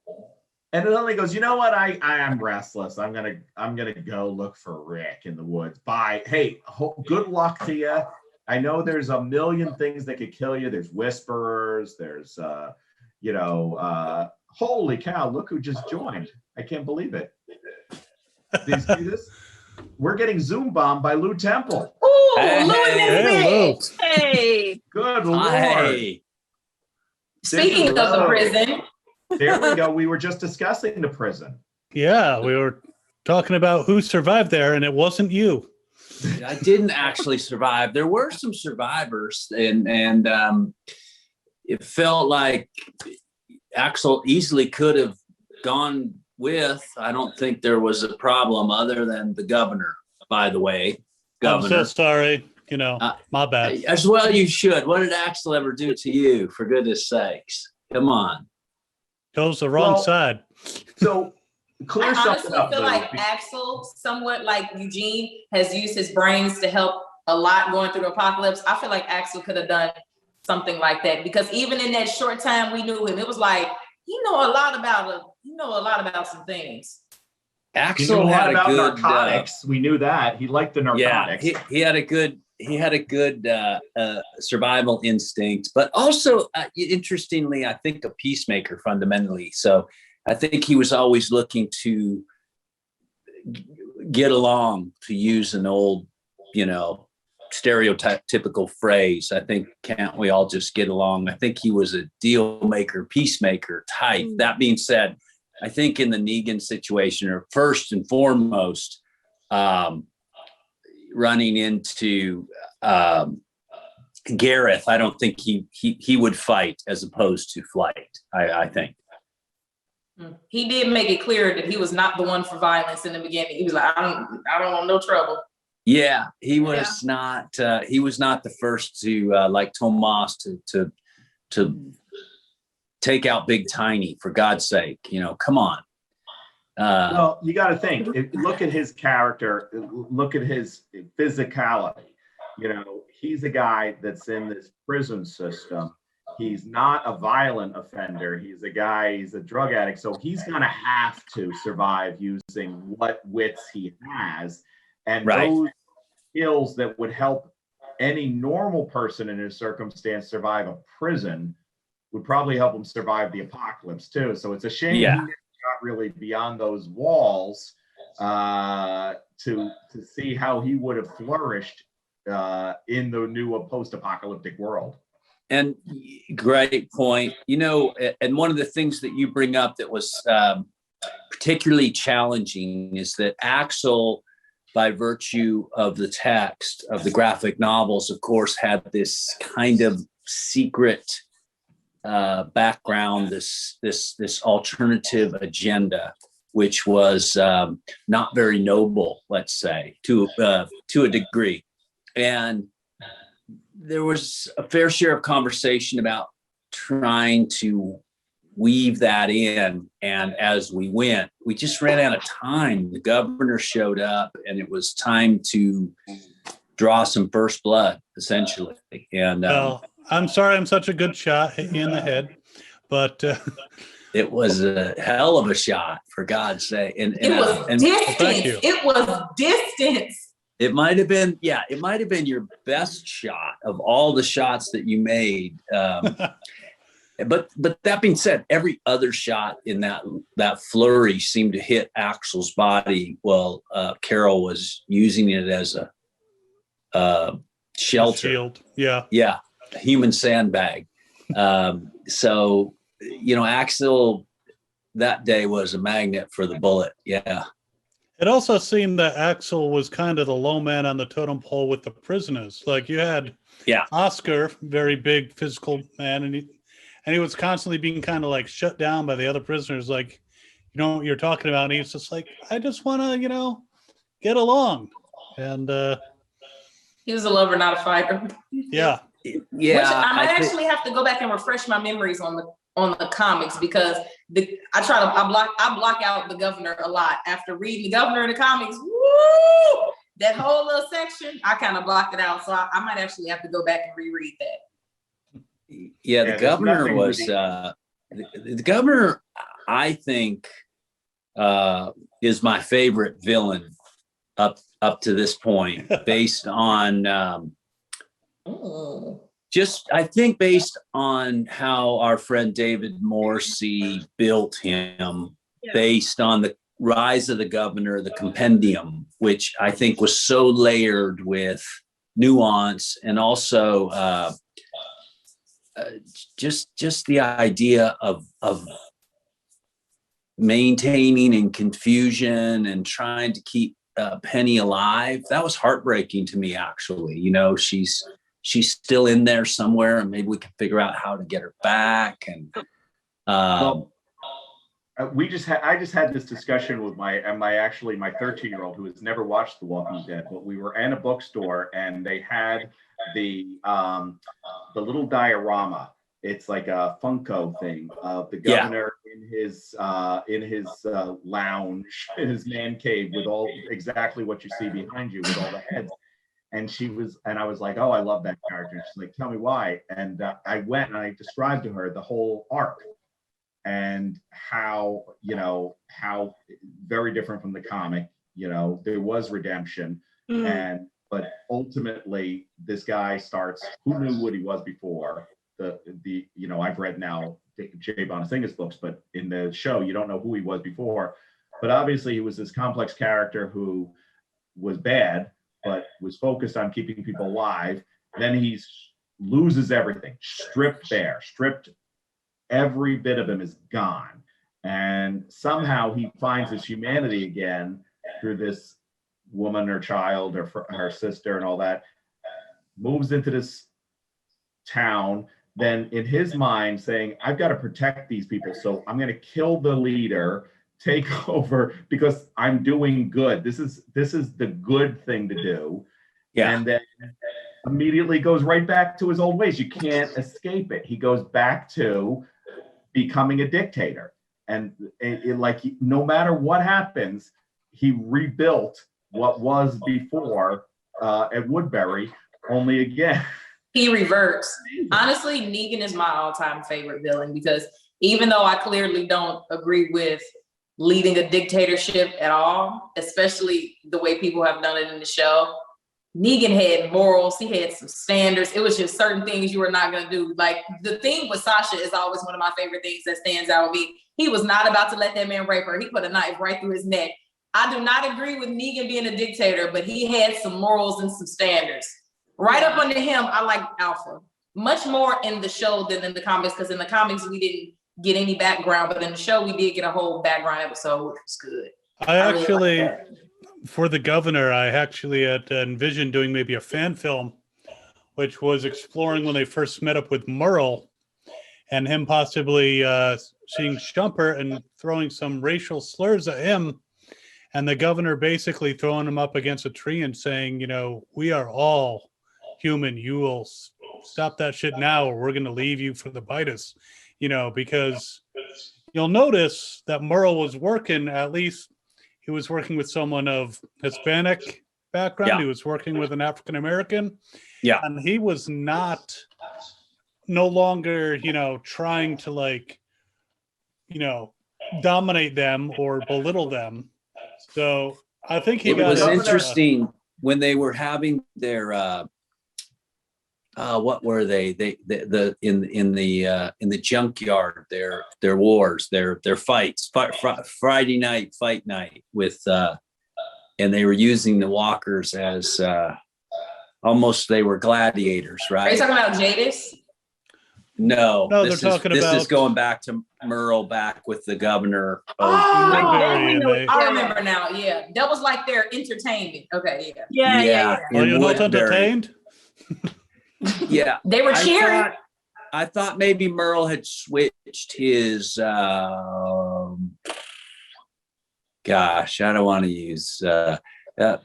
And then he goes, you know what? I am restless. I'm gonna go look for Rick in the woods. Bye. Hey, good luck to you. I know there's a million things that could kill you. There's whisperers. There's holy cow! Look who just joined. I can't believe it. Do you see this? We're getting Zoom bombed by Lew Temple. Ooh, Hey, Lew. Hey, Good Lord. Hey. Speaking of the prison. There we go. We were just discussing the prison. Yeah, we were talking about who survived there, and it wasn't you. I didn't actually survive. There were some survivors, and it felt like Axel easily could have gone with. I don't think there was a problem other than the governor, by the way. Governor. I'm so sorry. My bad. As well you should. What did Axel ever do to you, for goodness sakes? Come on. Chose the wrong side. So clear I something honestly up. feel like Axel, somewhat like Eugene, has used his brains to help a lot going through the apocalypse. I feel like Axel could have done something like that because even in that short time we knew him, it was like he know a lot about some things. Axel he had knew a lot a about good narcotics. We knew that he liked the narcotics. Yeah, he had a good survival instinct, but also interestingly, I think a peacemaker fundamentally. So I think he was always looking to get along, to use an old, stereotypical phrase. I think, can't we all just get along? I think he was a deal maker, peacemaker type. That being said, I think in the Negan situation, or first and foremost, running into Gareth, I don't think he would fight as opposed to flight. I think He did make it clear that he was not the one for violence in the beginning. He was like, I don't want no trouble. Yeah, he was not. He was not the first to like Tomas to take out Big Tiny. For God's sake, come on. Well, you got to think. Look at his character. Look at his physicality. He's a guy that's in this prison system. He's not a violent offender. He's a drug addict. So he's going to have to survive using what wits he has. And those skills that would help any normal person in his circumstance survive a prison would probably help him survive the apocalypse too. So it's a shame he got really beyond those walls. to see how he would have flourished in the new post-apocalyptic world. And great point. And one of the things that you bring up that was particularly challenging is that Axel, by virtue of the text of the graphic novels, of course, had this kind of secret background, this alternative agenda, which was not very noble, let's say, to a degree. And there was a fair share of conversation about trying to weave that in. And as we went, we just ran out of time. The governor showed up and it was time to draw some first blood, essentially. And well, I'm sorry I'm such a good shot, hit you in the head, but it was a hell of a shot, for God's sake. And it was distance. thank you. It was distance. It might have been your best shot of all the shots that you made. But that being said, every other shot in that flurry seemed to hit Axel's body while Carol was using it as a shelter. Shield. Yeah. Yeah. A human sandbag. So, Axel that day was a magnet for the bullet. Yeah. It also seemed that Axel was kind of the low man on the totem pole with the prisoners. Like you had Oscar, very big physical man, and he was constantly being kind of like shut down by the other prisoners. Like, you know what you're talking about. And he's just like, I just want to, get along. And he was a lover, not a fighter. Yeah. Yeah. Which I might actually have to go back and refresh my memories on the comics, because I block out the governor a lot. After reading the governor in the comics, woo, that whole little section, I kind of blocked it out. So I might actually have to go back and reread that. Yeah, the governor was the governor, I think, is my favorite villain up to this point, based on I think based on how our friend David Morrissey built him, based on the rise of the governor, the compendium, which I think was so layered with nuance, and also just the idea of maintaining and confusion and trying to keep Penny alive. That was heartbreaking to me, actually. She's still in there somewhere, and maybe we can figure out how to get her back. And I just had this discussion with my 13-year-old who has never watched The Walking Dead, but we were in a bookstore and they had the little diorama. It's like a Funko thing of the governor in his lounge, in his man cave, with all exactly what you see behind you, with all the heads. And I was like, oh, I love that character. And she's like, tell me why. And I went and I described to her the whole arc and how very different from the comic. There was redemption, but ultimately this guy starts. Who knew what he was before? I've read now Jay Bonasinga's books, but in the show you don't know who he was before. But obviously he was this complex character who was bad, but was focused on keeping people alive. Then he loses everything, stripped bare, every bit of him is gone. And somehow he finds his humanity again through this woman or child or her sister and all that, moves into this town, then in his mind saying, I've got to protect these people. So I'm going to kill the leader, take over, because I'm doing good. This is the good thing to do. Yeah. And then immediately goes right back to his old ways. You can't escape it. He goes back to becoming a dictator. And no matter what happens, he rebuilt what was before at Woodbury, only again. He reverts. Honestly, Negan is my all-time favorite villain, because even though I clearly don't agree with leading a dictatorship at all, especially the way people have done it in the show, Negan had morals. He had some standards. It was just certain things you were not going to do. Like the thing with Sasha is always one of my favorite things that stands out with me. He was not about to let that man rape her. He put a knife right through his neck. I do not agree with Negan being a dictator, but he had some morals and some standards. Right up under him, I like Alpha. Much more in the show than in the comics, because in the comics we didn't get any background, but in the show we did get a whole background episode, which was good. I really actually, like for the governor, I actually had envisioned doing maybe a fan film, which was exploring when they first met up with Merle and him possibly seeing Shumper and throwing some racial slurs at him. And the governor basically throwing him up against a tree and saying, you know, we are all human. You will stop that shit now or we're going to leave you for the Bitus, you know, because you'll notice that Merle was working, at least he was working with someone of Hispanic background. Yeah. He was working with an African-American. Yeah. And he was no longer, you know, trying to like, you know, dominate them or belittle them. So I think It was interesting when they were having their what were they in the junkyard, their wars, their fights, Friday night fight night with and they were using the walkers as almost they were gladiators, right? Are you talking about Jadis? No, this is going back to Merle back with the governor. I remember now. Yeah, that was like their entertainment. Okay, Yeah. Are you not entertained? Yeah, they were cheering. I thought maybe Merle had switched his. Gosh, I don't want to use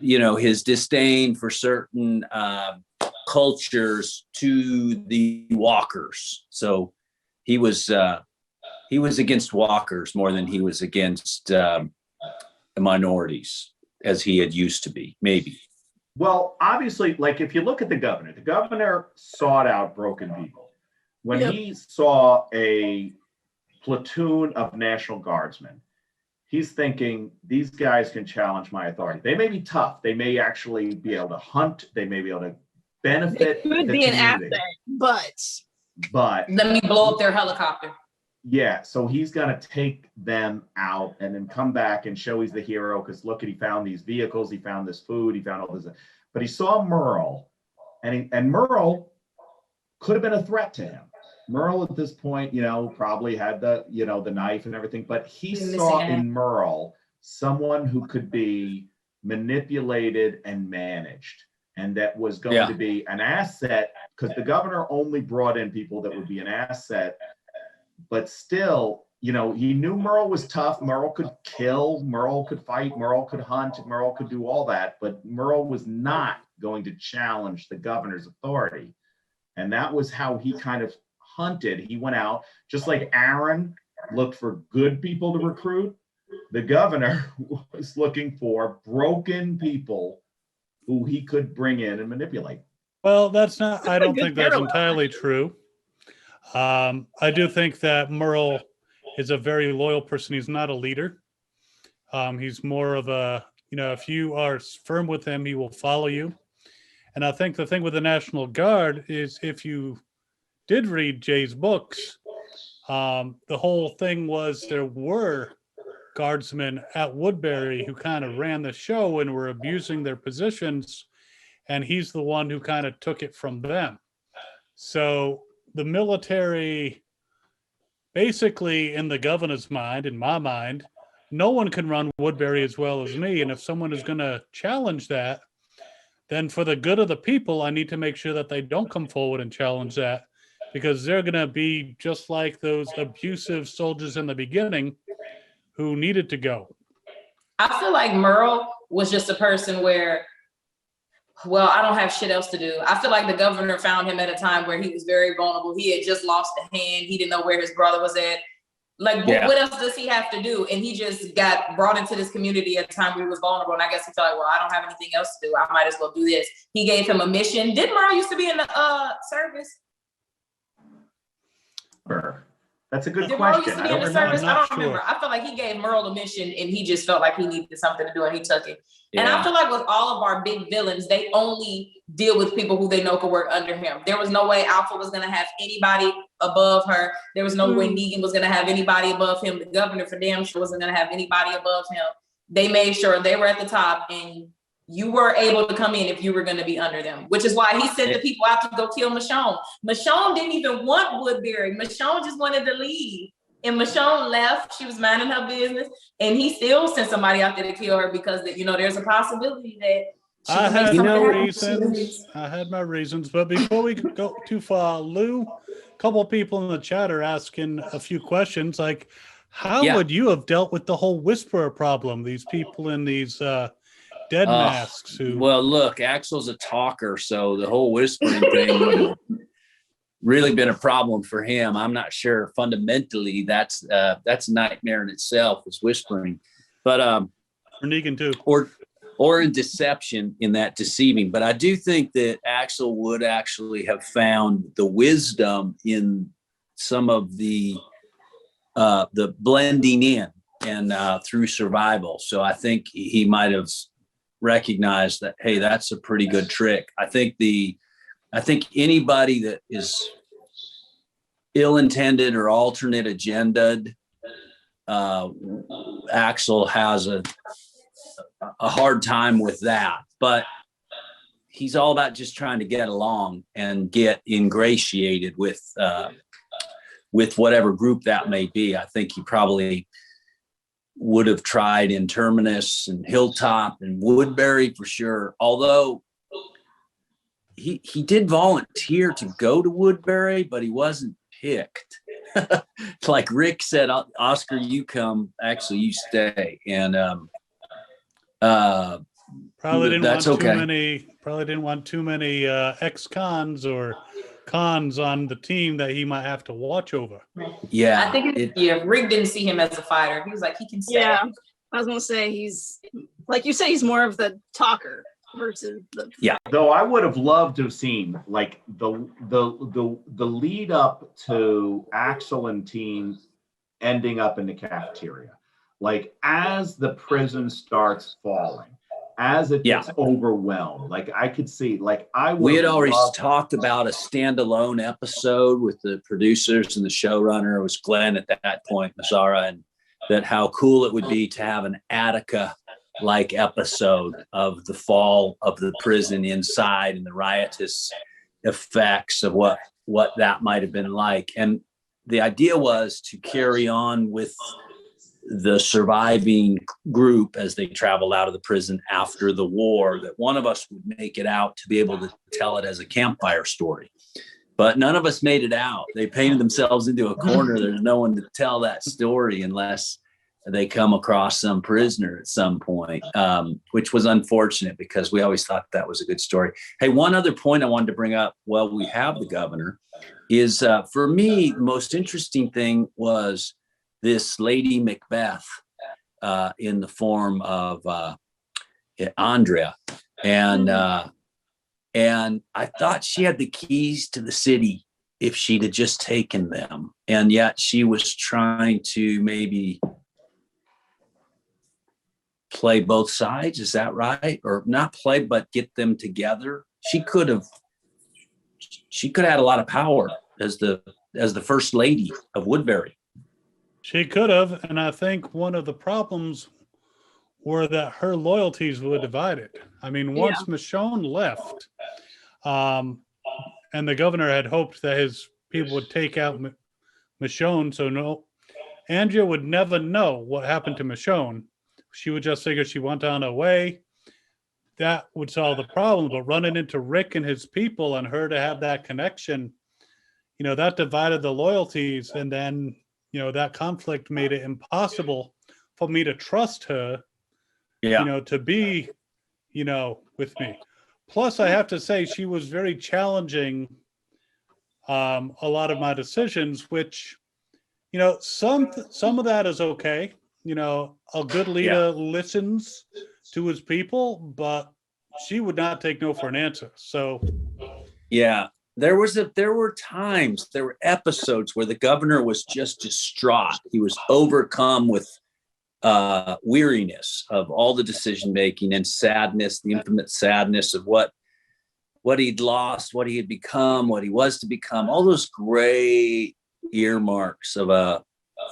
his disdain for certain cultures to the walkers. So he was against walkers more than he was against the minorities, as he had used to be, maybe. Well, obviously, like if you look at the governor sought out broken people. When he saw a platoon of National Guardsmen, he's thinking, these guys can challenge my authority. They may be tough. They may actually be able to hunt. They may be able to benefit. It could be an asset, but let me blow up their helicopter. Yeah, so he's gonna take them out and then come back and show he's the hero because look, he found these vehicles, he found this food, he found all this. But he saw Merle, and Merle could have been a threat to him. Merle at this point, probably had the knife and everything, but he saw in Merle someone who could be manipulated and managed. And that was going to be an asset because the governor only brought in people that would be an asset. But still, he knew Merle was tough. Merle could kill, Merle could fight, Merle could hunt, Merle could do all that. But Merle was not going to challenge the governor's authority. And that was how he kind of hunted. He went out, just like Aaron looked for good people to recruit. The governor was looking for broken people who he could bring in and manipulate. Well, I don't think that's entirely true. I do think that Merle is a very loyal person. He's not a leader. He's more of a, if you are firm with him, he will follow you. And I think the thing with the National Guard is if you did read Jay's books, the whole thing was there were guardsmen at Woodbury who kind of ran the show and were abusing their positions. And he's the one who kind of took it from them. So the military, basically in the governor's mind, in my mind, no one can run Woodbury as well as me. And if someone is going to challenge that, then for the good of the people, I need to make sure that they don't come forward and challenge that because they're going to be just like those abusive soldiers in the beginning who needed to go. I feel like Merle was just a person where, well, I don't have shit else to do. I feel like the governor found him at a time where he was very vulnerable. He had just lost a hand. He didn't know where his brother was at. Like, what else does he have to do? And he just got brought into this community at a time where he was vulnerable. And I guess he felt like, well, I don't have anything else to do. I might as well do this. He gave him a mission. Did Merle used to be in the service? That's a good Did question. Merle used to be in the service? I don't remember. Sure. I felt like he gave Merle a mission and he just felt like he needed something to do and he took it. And I feel like with all of our big villains, they only deal with people who they know could work under him. There was no way Alpha was going to have anybody above her. There was no way Negan was going to have anybody above him. The governor for damn sure wasn't going to have anybody above him. they made sure they were at the top and you were able to come in if you were going to be under them, which is why he sent the people out to go kill Michonne. Michonne didn't even want Woodbury. Michonne just wanted to leave. And Michonne left. She was minding her business. And he still sent somebody out there to kill her because, you know, there's a possibility that she I could make had something my happen. reasons. I had my reasons. But before we go too far, Lou, a couple people in the chat are asking a few questions like, how would you have dealt with the whole whisperer problem? These people in these dead masks who. Well, look, Axel's a talker, so the whole whispering thing would have really been a problem for him. I'm not sure fundamentally that's a nightmare in itself, is whispering, but For Negan too. or in deception, in that deceiving. But I do think that Axel would actually have found the wisdom in some of the blending in and through survival. So I think he might have recognized that, hey, that's a pretty good trick. I think anybody that is ill-intended or alternate agenda'd, Axel has a hard time with that, but he's all about just trying to get along and get ingratiated with whatever group that may be. I think he probably would have tried in Terminus and Hilltop and Woodbury for sure. Although he did volunteer to go to Woodbury, but he wasn't picked. Like Rick said, Oscar, you come, Axel, you stay. And Probably didn't that's want okay. too many. Probably didn't want too many ex-cons or cons on the team that he might have to watch over. Yeah, I think Rick didn't see him as a fighter. He was like, he can stay. Yeah, I was gonna say he's, like you say, he's more of the talker versus the. Yeah. Though I would have loved to have seen like the lead up to Axel and team ending up in the cafeteria, like as the prison starts falling, as it gets overwhelmed. Like I could see, like we had already talked about a standalone episode with the producers and the showrunner. It was Glenn at that point, Mazzara, and that how cool it would be to have an Attica-like episode of the fall of the prison inside and the riotous effects of what that might have been like. And the idea was to carry on with the surviving group as they traveled out of the prison after the war, that one of us would make it out to be able to tell it as a campfire story. But none of us made it out. They painted themselves into a corner. There's no one to tell that story unless they come across some prisoner at some point, which was unfortunate because we always thought that was a good story. Hey, one other point I wanted to bring up while we have the governor is, for me, the most interesting thing was this Lady Macbeth in the form of Andrea. And I thought she had the keys to the city if she'd have just taken them. And yet she was trying to maybe play both sides. Is that right? Or not play, but get them together. She could have had a lot of power as the first lady of Woodbury. She could have, and I think one of the problems were that her loyalties were divided. I mean, once Michonne left, and the governor had hoped that his people would take out Michonne, so Andrea would never know what happened to Michonne. She would just figure she went on her way. That would solve the problem. But running into Rick and his people and her to have that connection, that divided the loyalties, and then that conflict made it impossible for me to trust her, to be, with me. Plus, I have to say, she was very challenging a lot of my decisions, which, some of that is okay. A good leader listens to his people, but she would not take no for an answer. So, there were times, there were episodes where the governor was just distraught. He was overcome with weariness of all the decision making and sadness, the infinite sadness of what he'd lost, what he had become, what he was to become, all those gray earmarks of a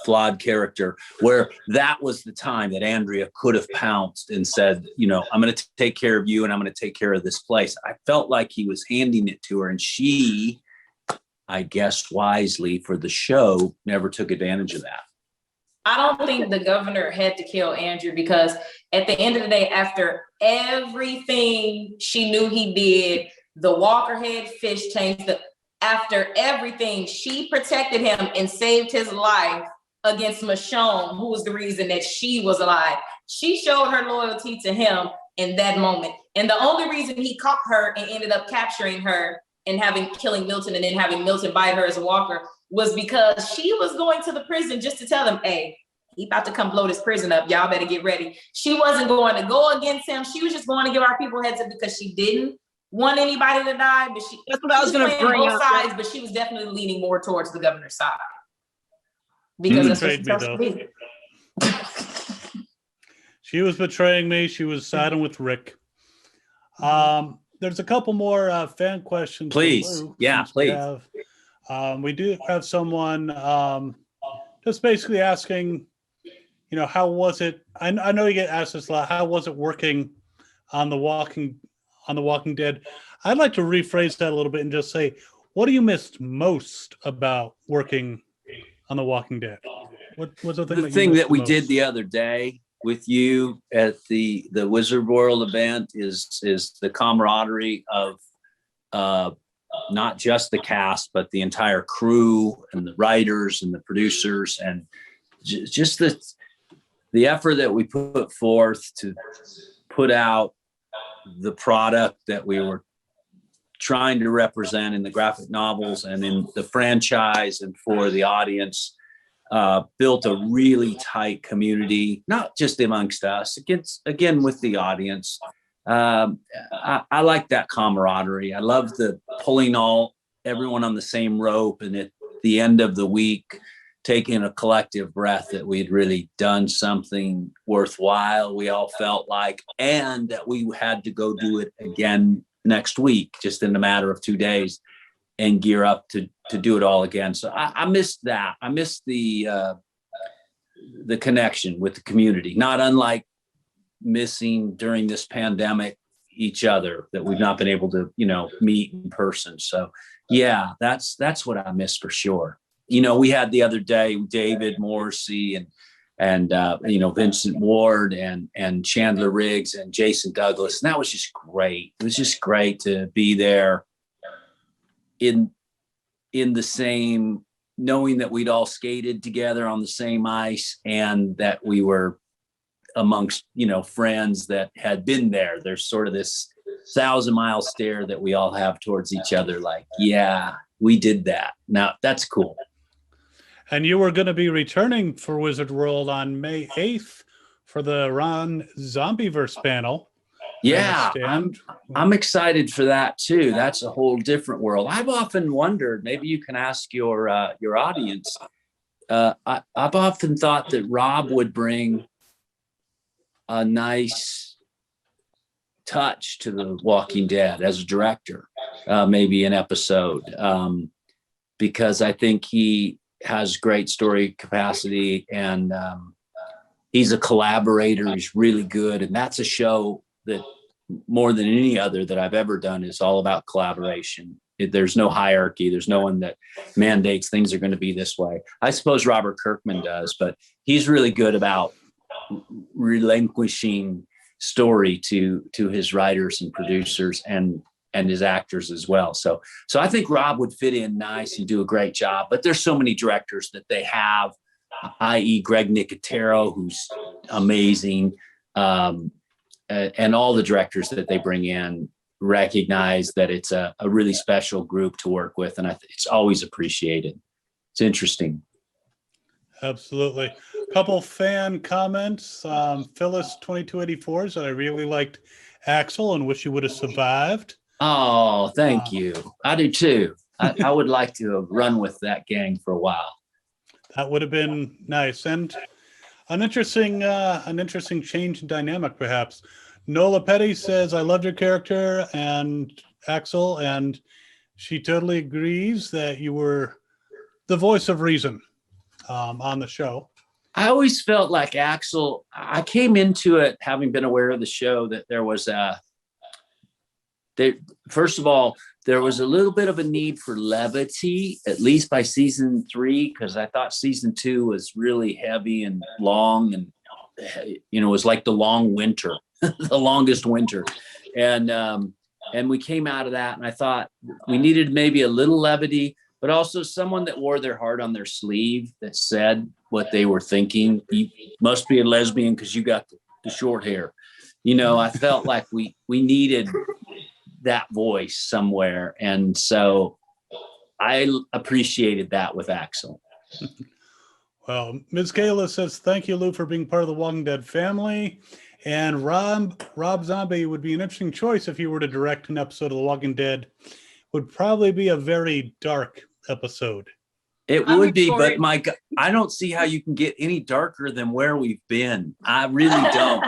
flawed character, where that was the time that Andrea could have pounced and said, you know, I'm going to take care of you and I'm going to take care of this place. I felt like he was handing it to her, and she, I guess wisely for the show, never took advantage of that. I don't think the governor had to kill Andrew, because at the end of the day, after everything she knew he did, the Walker head fish tanks, after everything, she protected him and saved his life against Michonne, who was the reason that she was alive. She showed her loyalty to him in that moment. And the only reason he caught her and ended up capturing her and killing Milton and then having Milton bite her as a Walker was because she was going to the prison just to tell them, hey, he about to come blow this prison up. Y'all better get ready. She wasn't going to go against him. She was just going to give our people heads up because she didn't want anybody to die. But that's what I was going to bring both up. sides, but she was definitely leaning more towards the governor's side. Because that's what she tells me. She was betraying me. She was siding with Rick. There's a couple more fan questions. Please. Yeah, please. We do have someone just basically asking, you know, how was it? I know you get asked this a lot. How was it working on The Walking Dead? I'd like to rephrase that a little bit and just say, what do you miss most about working on The Walking Dead? What was the thing that we did the other day with you at the Wizard World event is the camaraderie of not just the cast, but the entire crew and the writers and the producers, and just the effort that we put forth to put out the product that we were trying to represent in the graphic novels and in the franchise and for the audience. Built a really tight community, not just amongst us, again with the audience. I like that camaraderie. I love the pulling everyone on the same rope, and at the end of the week, taking a collective breath that we'd really done something worthwhile, we all felt like, and that we had to go do it again next week, just in a matter of 2 days, and gear up to do it all again. So I missed that. I missed the connection with the community, not unlike missing during this pandemic each other that we've not been able to, meet in person. So yeah, that's what I miss for sure. We had the other day David Morrissey and Vincent Ward and Chandler Riggs and Jason Douglas. And that was just great. It was just great to be there in the same, knowing that we'd all skated together on the same ice and that we were amongst, friends that had been there. There's sort of this 1,000-mile stare that we all have towards each other. Like, yeah, we did that. Now that's cool. And you were going to be returning for Wizard World on May 8th for the Ron Zombieverse panel. Yeah, I'm excited for that too. That's a whole different world. I've often wondered, maybe you can ask your audience. I've often thought that Rob would bring a nice touch to The Walking Dead as a director, maybe an episode, because I think he has great story capacity and he's a collaborator. He's really good, and that's a show that more than any other that I've ever done is all about collaboration. There's no hierarchy. There's no one that mandates things are going to be this way. I suppose Robert Kirkman does, but he's really good about relinquishing story to his writers and producers and his actors as well. So I think Rob would fit in nice and do a great job, but there's so many directors that they have, i.e. Greg Nicotero, who's amazing. And all the directors that they bring in recognize that it's a really special group to work with. And it's always appreciated. It's interesting. Absolutely. A couple fan comments. Phyllis 2284 said, I really liked Axel and wish you would have survived. Oh, thank you. I do too. I would like to have run with that gang for a while. That would have been nice. And an interesting change in dynamic, perhaps. Nola Petty says, I loved your character and Axel, and she totally agrees that you were the voice of reason. on the show. I always felt like Axel, I came into it having been aware of the show that there was first of all, there was a little bit of a need for levity, at least by season 3, because I thought season 2 was really heavy and long, and it was like the long winter, the longest winter. And we came out of that, and I thought we needed maybe a little levity, but also someone that wore their heart on their sleeve, that said what they were thinking. You must be a lesbian because you got the short hair. I felt like we needed that voice somewhere. And so I appreciated that with Axel. Well, Ms. Kayla says, thank you, Lew, for being part of the Walking Dead family. And Rob Zombie would be an interesting choice if you were to direct an episode of The Walking Dead. Would probably be a very dark episode. It would be, but I don't see how you can get any darker than where we've been. I really don't.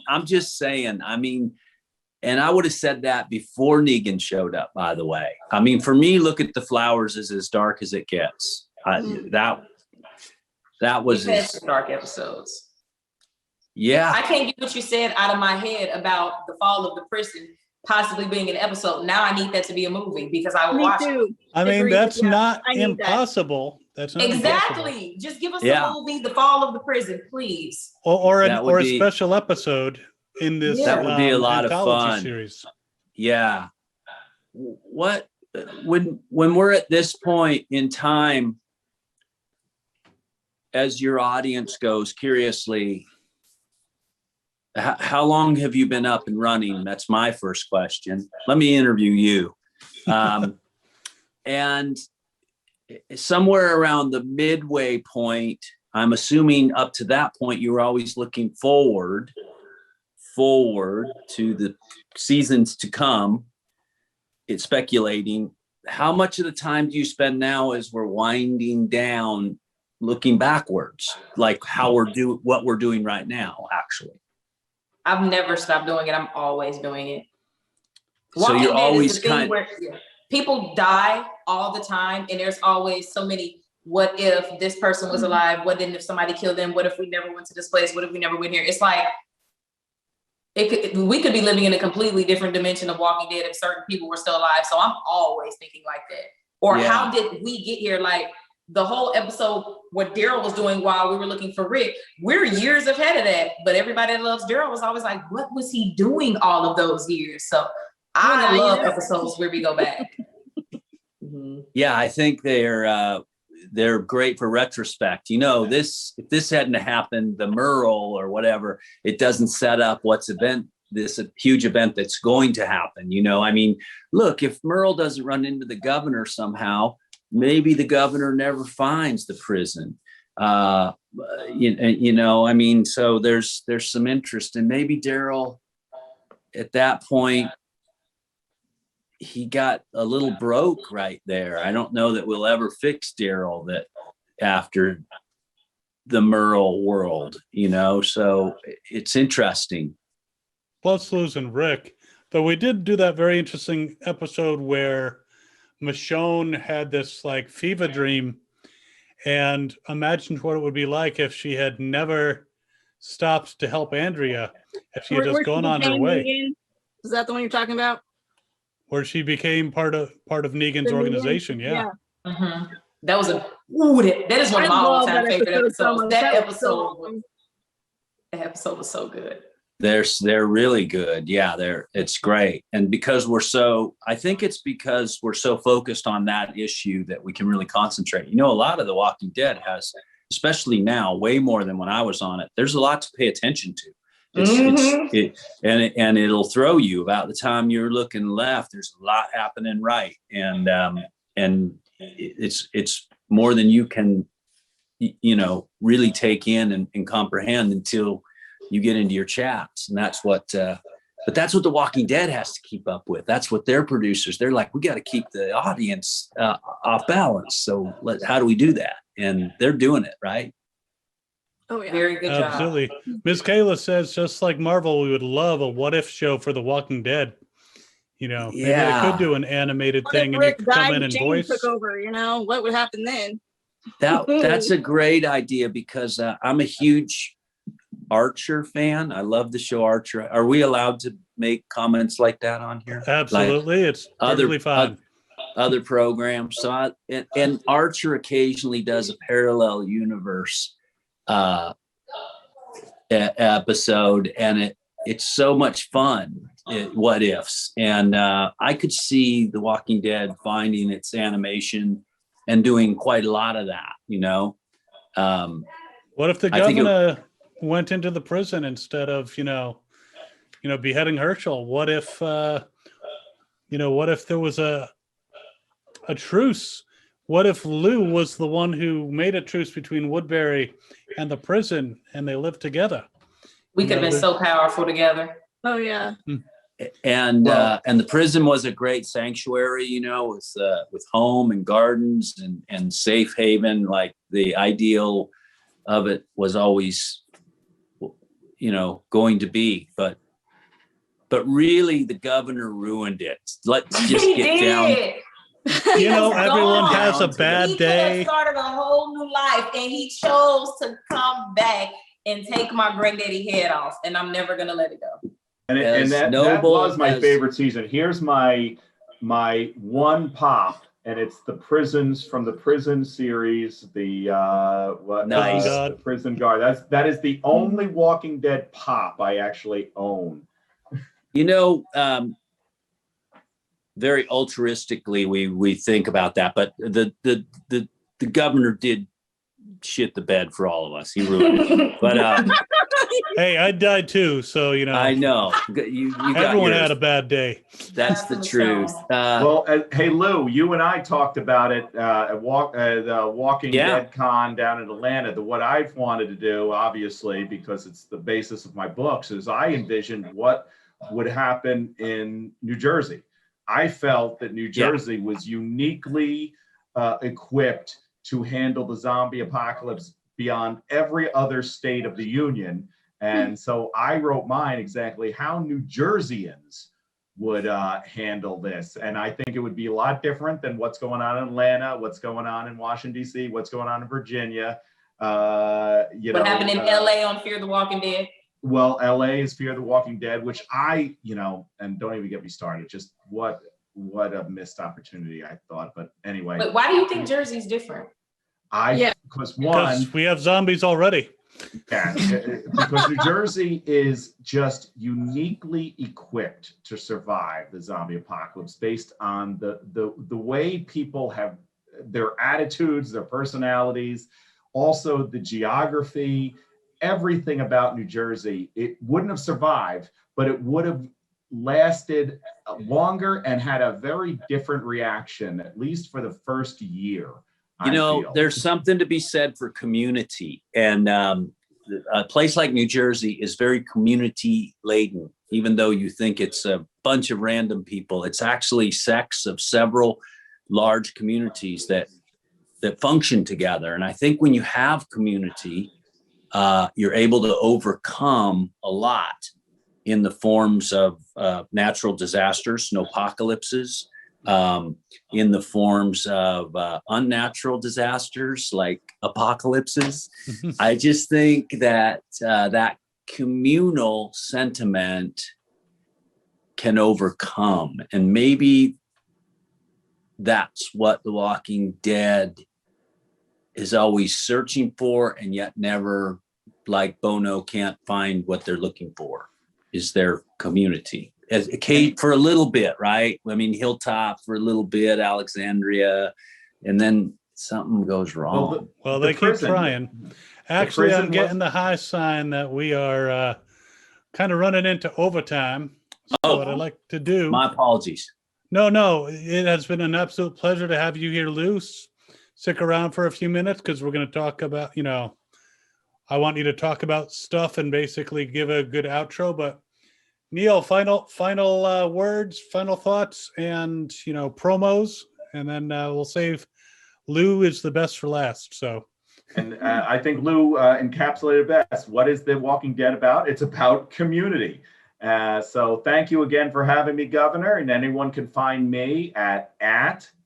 I'm just saying. I mean, and I would have said that before Negan showed up, by the way. I mean, for me, Look at the Flowers is as dark as it gets. That was some dark episodes. Yeah. I can't get what you said out of my head about the fall of the prison possibly being an episode. Now I need that to be a movie because I would watch it. I mean, that's not impossible. That's not exactly. Impossible. Just give us a movie, The Fall of the Prison, please. Or a special episode in this that would be a lot of fun series. Yeah. What when we're at this point in time, as your audience goes curiously, how long have you been up and running? That's my first question. Let me interview you. And somewhere around the midway point, I'm assuming up to that point, you were always looking forward to the seasons to come. It's speculating. How much of the time do you spend now as we're winding down, looking backwards, like what we're doing right now, actually? I've never stopped doing it. I'm always doing it. So you're always people die all the time, and there's always so many. What if this person was alive? What if somebody killed them? What if we never went to this place? What if we never went here? It's like we could be living in a completely different dimension of Walking Dead if certain people were still alive. So I'm always thinking like that. Or how did we get here? Like the whole episode, what Daryl was doing while we were looking for Rick, we're years ahead of that. But everybody that loves Daryl was always like, what was he doing all of those years? So I love episodes where we go back. Yeah, I think they're great for retrospect. If this hadn't happened, the Merle or whatever, it doesn't set up this huge event that's going to happen. I mean, look, if Merle doesn't run into the governor somehow, maybe the governor never finds the prison. I mean, so there's some interest, and maybe Daryl at that point, he got a little broke right there. I don't know that we'll ever fix Daryl that after the Merle world, so it's interesting. Plus losing Rick, though we did do that very interesting episode where Michonne had this like fever dream and imagined what it would be like if she had never stopped to help Andrea, if she had just gone on her way. Negan? Is that the one you're talking about? Where she became part of Negan's organization. Yeah. Mm-hmm. That was that is one of my all-time favorite episodes. That episode was so good. They're really good. Yeah, it's great. And because I think it's because we're so focused on that issue that we can really concentrate. A lot of The Walking Dead has, especially now, way more than when I was on it. There's a lot to pay attention to. And it'll throw you about the time you're looking left. There's a lot happening right, and it's more than you can, really take in and comprehend until you get into your chats. And that's what. But that's what The Walking Dead has to keep up with. That's what their producers. They're like, we got to keep the audience off balance. So how do we do that? And they're doing it right. Oh, yeah. Very good job. Absolutely. Ms. Kayla says, just like Marvel, we would love a what if show for The Walking Dead. Maybe they could do an animated thing and you could come in and voice. Took over, what would happen then? That's a great idea because I'm a huge Archer fan. I love the show Archer. Are we allowed to make comments like that on here? Absolutely, it's perfectly fine. Other programs. So and Archer occasionally does a parallel universe episode, and it's so much fun. What ifs, and I could see The Walking Dead finding its animation and doing quite a lot of that. What if the governor went into the prison instead of beheading Herschel? What if what if there was a truce? What if Lew was the one who made a truce between Woodbury and the prison, and they lived together? We could have been so powerful together. Oh yeah. And the prison was a great sanctuary, with home and gardens and safe haven. Like the ideal of it was always, going to be, but really the governor ruined it. Let's just get down. Everyone has a bad day. He started a whole new life, and he chose to come back and take my granddaddy head off, and I'm never gonna let it go. And that was my favorite season. Here's my one pop, and it's the prisons from the prison series. The Prison Guard. That is the only Walking Dead pop I actually own. Very altruistically we think about that, but the governor did shit the bed for all of us. He ruined it. But hey, I died too, so I know you everyone had a bad day. That's the truth. Hey Lew, you and I talked about it at the Walking Dead Con down in Atlanta. What I've wanted to do, obviously, because it's the basis of my books, is I envisioned what would happen in New Jersey. I felt that New Jersey was uniquely equipped to handle the zombie apocalypse beyond every other state of the union. And so I wrote mine exactly how New Jerseyans would handle this. And I think it would be a lot different than what's going on in Atlanta, what's going on in Washington, D.C., what's going on in Virginia. What happened in LA on Fear the Walking Dead? Well, LA is Fear the Walking Dead, which and don't even get me started. Just what a missed opportunity, I thought. But anyway. But why do you think Jersey's different? Because we have zombies already. Yeah, because New Jersey is just uniquely equipped to survive the zombie apocalypse based on the way people have their attitudes, their personalities, also the geography. Everything about New Jersey, it wouldn't have survived, but it would have lasted longer and had a very different reaction, at least for the first year. There's something to be said for community, and a place like New Jersey is very community laden. Even though you think it's a bunch of random people, it's actually sects of several large communities that function together. And I think when you have community, you're able to overcome a lot in the forms of natural disasters, snowpocalypses, in the forms of unnatural disasters like apocalypses. I just think that that communal sentiment can overcome, and maybe that's what The Walking Dead is always searching for, and yet never, like Bono, can't find what they're looking for, is their community. As Kate for a little bit, right? I mean, Hilltop for a little bit, Alexandria, and then something goes wrong. Well, they keep trying. Actually, I'm getting the high sign that we are kind of running into overtime. So what I'd like to do. My apologies. No, it has been an absolute pleasure to have you here, Lew. Stick around for a few minutes because we're going to talk about, I want you to talk about stuff and basically give a good outro. But Neil, final words, final thoughts, and promos, and then we'll save. Lew is the best for last. So, and I think Lew encapsulated best. What is The Walking Dead about? It's about community. So thank you again for having me, Governor. And anyone can find me at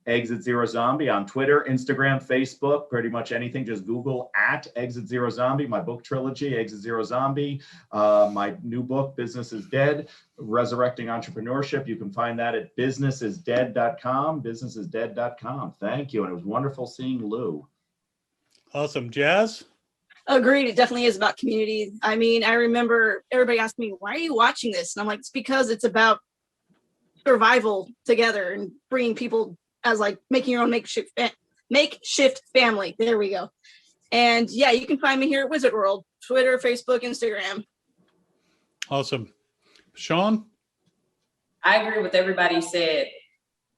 Exit Zero Zombie on Twitter, Instagram, Facebook, pretty much anything. Just Google @Exit Zero Zombie. My book trilogy, Exit Zero Zombie. My new book, Business is Dead, Resurrecting Entrepreneurship. You can find that at businessisdead.com. Businessisdead.com. Thank you. And it was wonderful seeing Lew. Awesome. Jazz? Agreed. It definitely is about community. I mean, I remember everybody asked me, why are you watching this? And I'm like, it's because it's about survival together and bringing people as like making your own makeshift family. There we go. And yeah, you can find me here at Wizard World, Twitter, Facebook, Instagram. Awesome. Sean? I agree with everybody said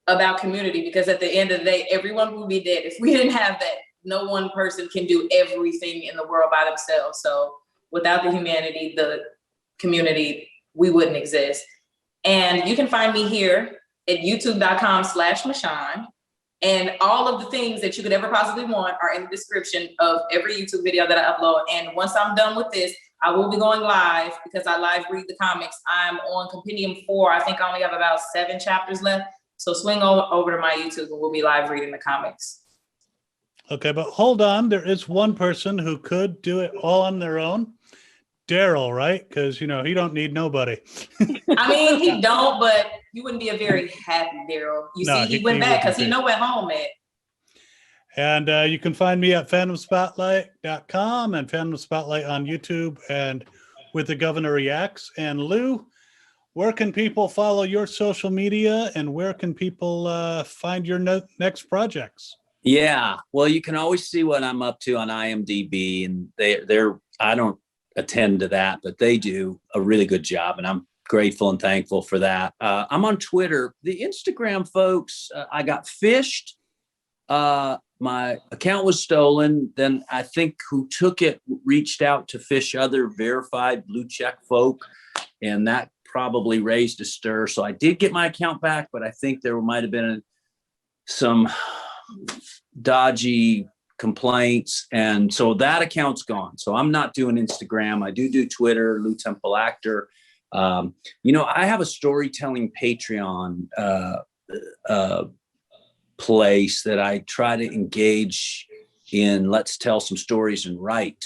about community, because at the end of the day, everyone will be dead if we didn't have that. No one person can do everything in the world by themselves. So without the humanity, the community, we wouldn't exist. And you can find me here at youtube.com/Mashawn. And all of the things that you could ever possibly want are in the description of every YouTube video that I upload. And once I'm done with this, I will be going live, because I live read the comics. I'm on Compendium 4. I think I only have about 7 chapters left. So swing over to my YouTube and we'll be live reading the comics. Okay, but hold on. There is one person who could do it all on their own. Daryl, right? Because, you know, he don't need nobody. I mean, he don't, but you wouldn't be a very happy Daryl. You No, see, he went back because he wouldn't know where home at. And you can find me at fandomspotlight.com and Fandom Spotlight on YouTube and with the Governor Reacts. And Lew, where can people follow your social media, and where can people find your next projects? Yeah, well, you can always see what I'm up to on IMDb, and they're I don't attend to that, but they do a really good job, and I'm grateful and thankful for that. I'm on Twitter. The Instagram folks, I got fished. My account was stolen. Then I think who took it reached out to fish other verified blue check folk, and that probably raised a stir. So I did get my account back, but I think there might have been some dodgy complaints, and so that account's gone. So I'm not doing Instagram. I do Twitter, Lew Temple actor. You know, I have a storytelling Patreon place that I try to engage in. Let's tell some stories and write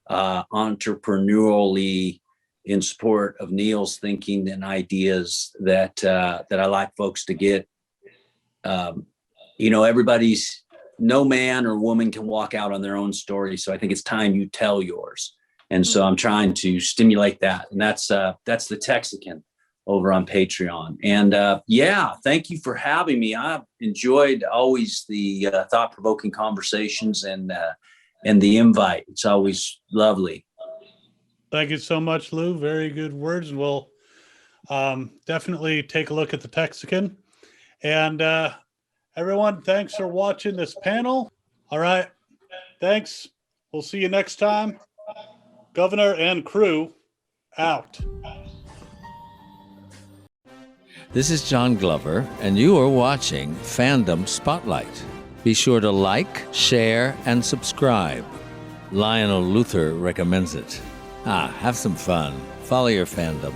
entrepreneurially in support of Neil's thinking and ideas that I like folks to get. You know, no man or woman can walk out on their own story. So I think it's time you tell yours. And so I'm trying to stimulate that. And that's the Texican over on Patreon. And yeah, thank you for having me. I've enjoyed always the thought-provoking conversations and the invite. It's always lovely. Thank you so much, Lew. Very good words. And we'll definitely take a look at the Texican. And everyone, thanks for watching this panel. All right. Thanks. We'll see you next time. Governor and crew out. This is John Glover, and you are watching Fandom Spotlight. Be sure to like, share, and subscribe. Lionel Luther recommends it. Have some fun. Follow your fandom.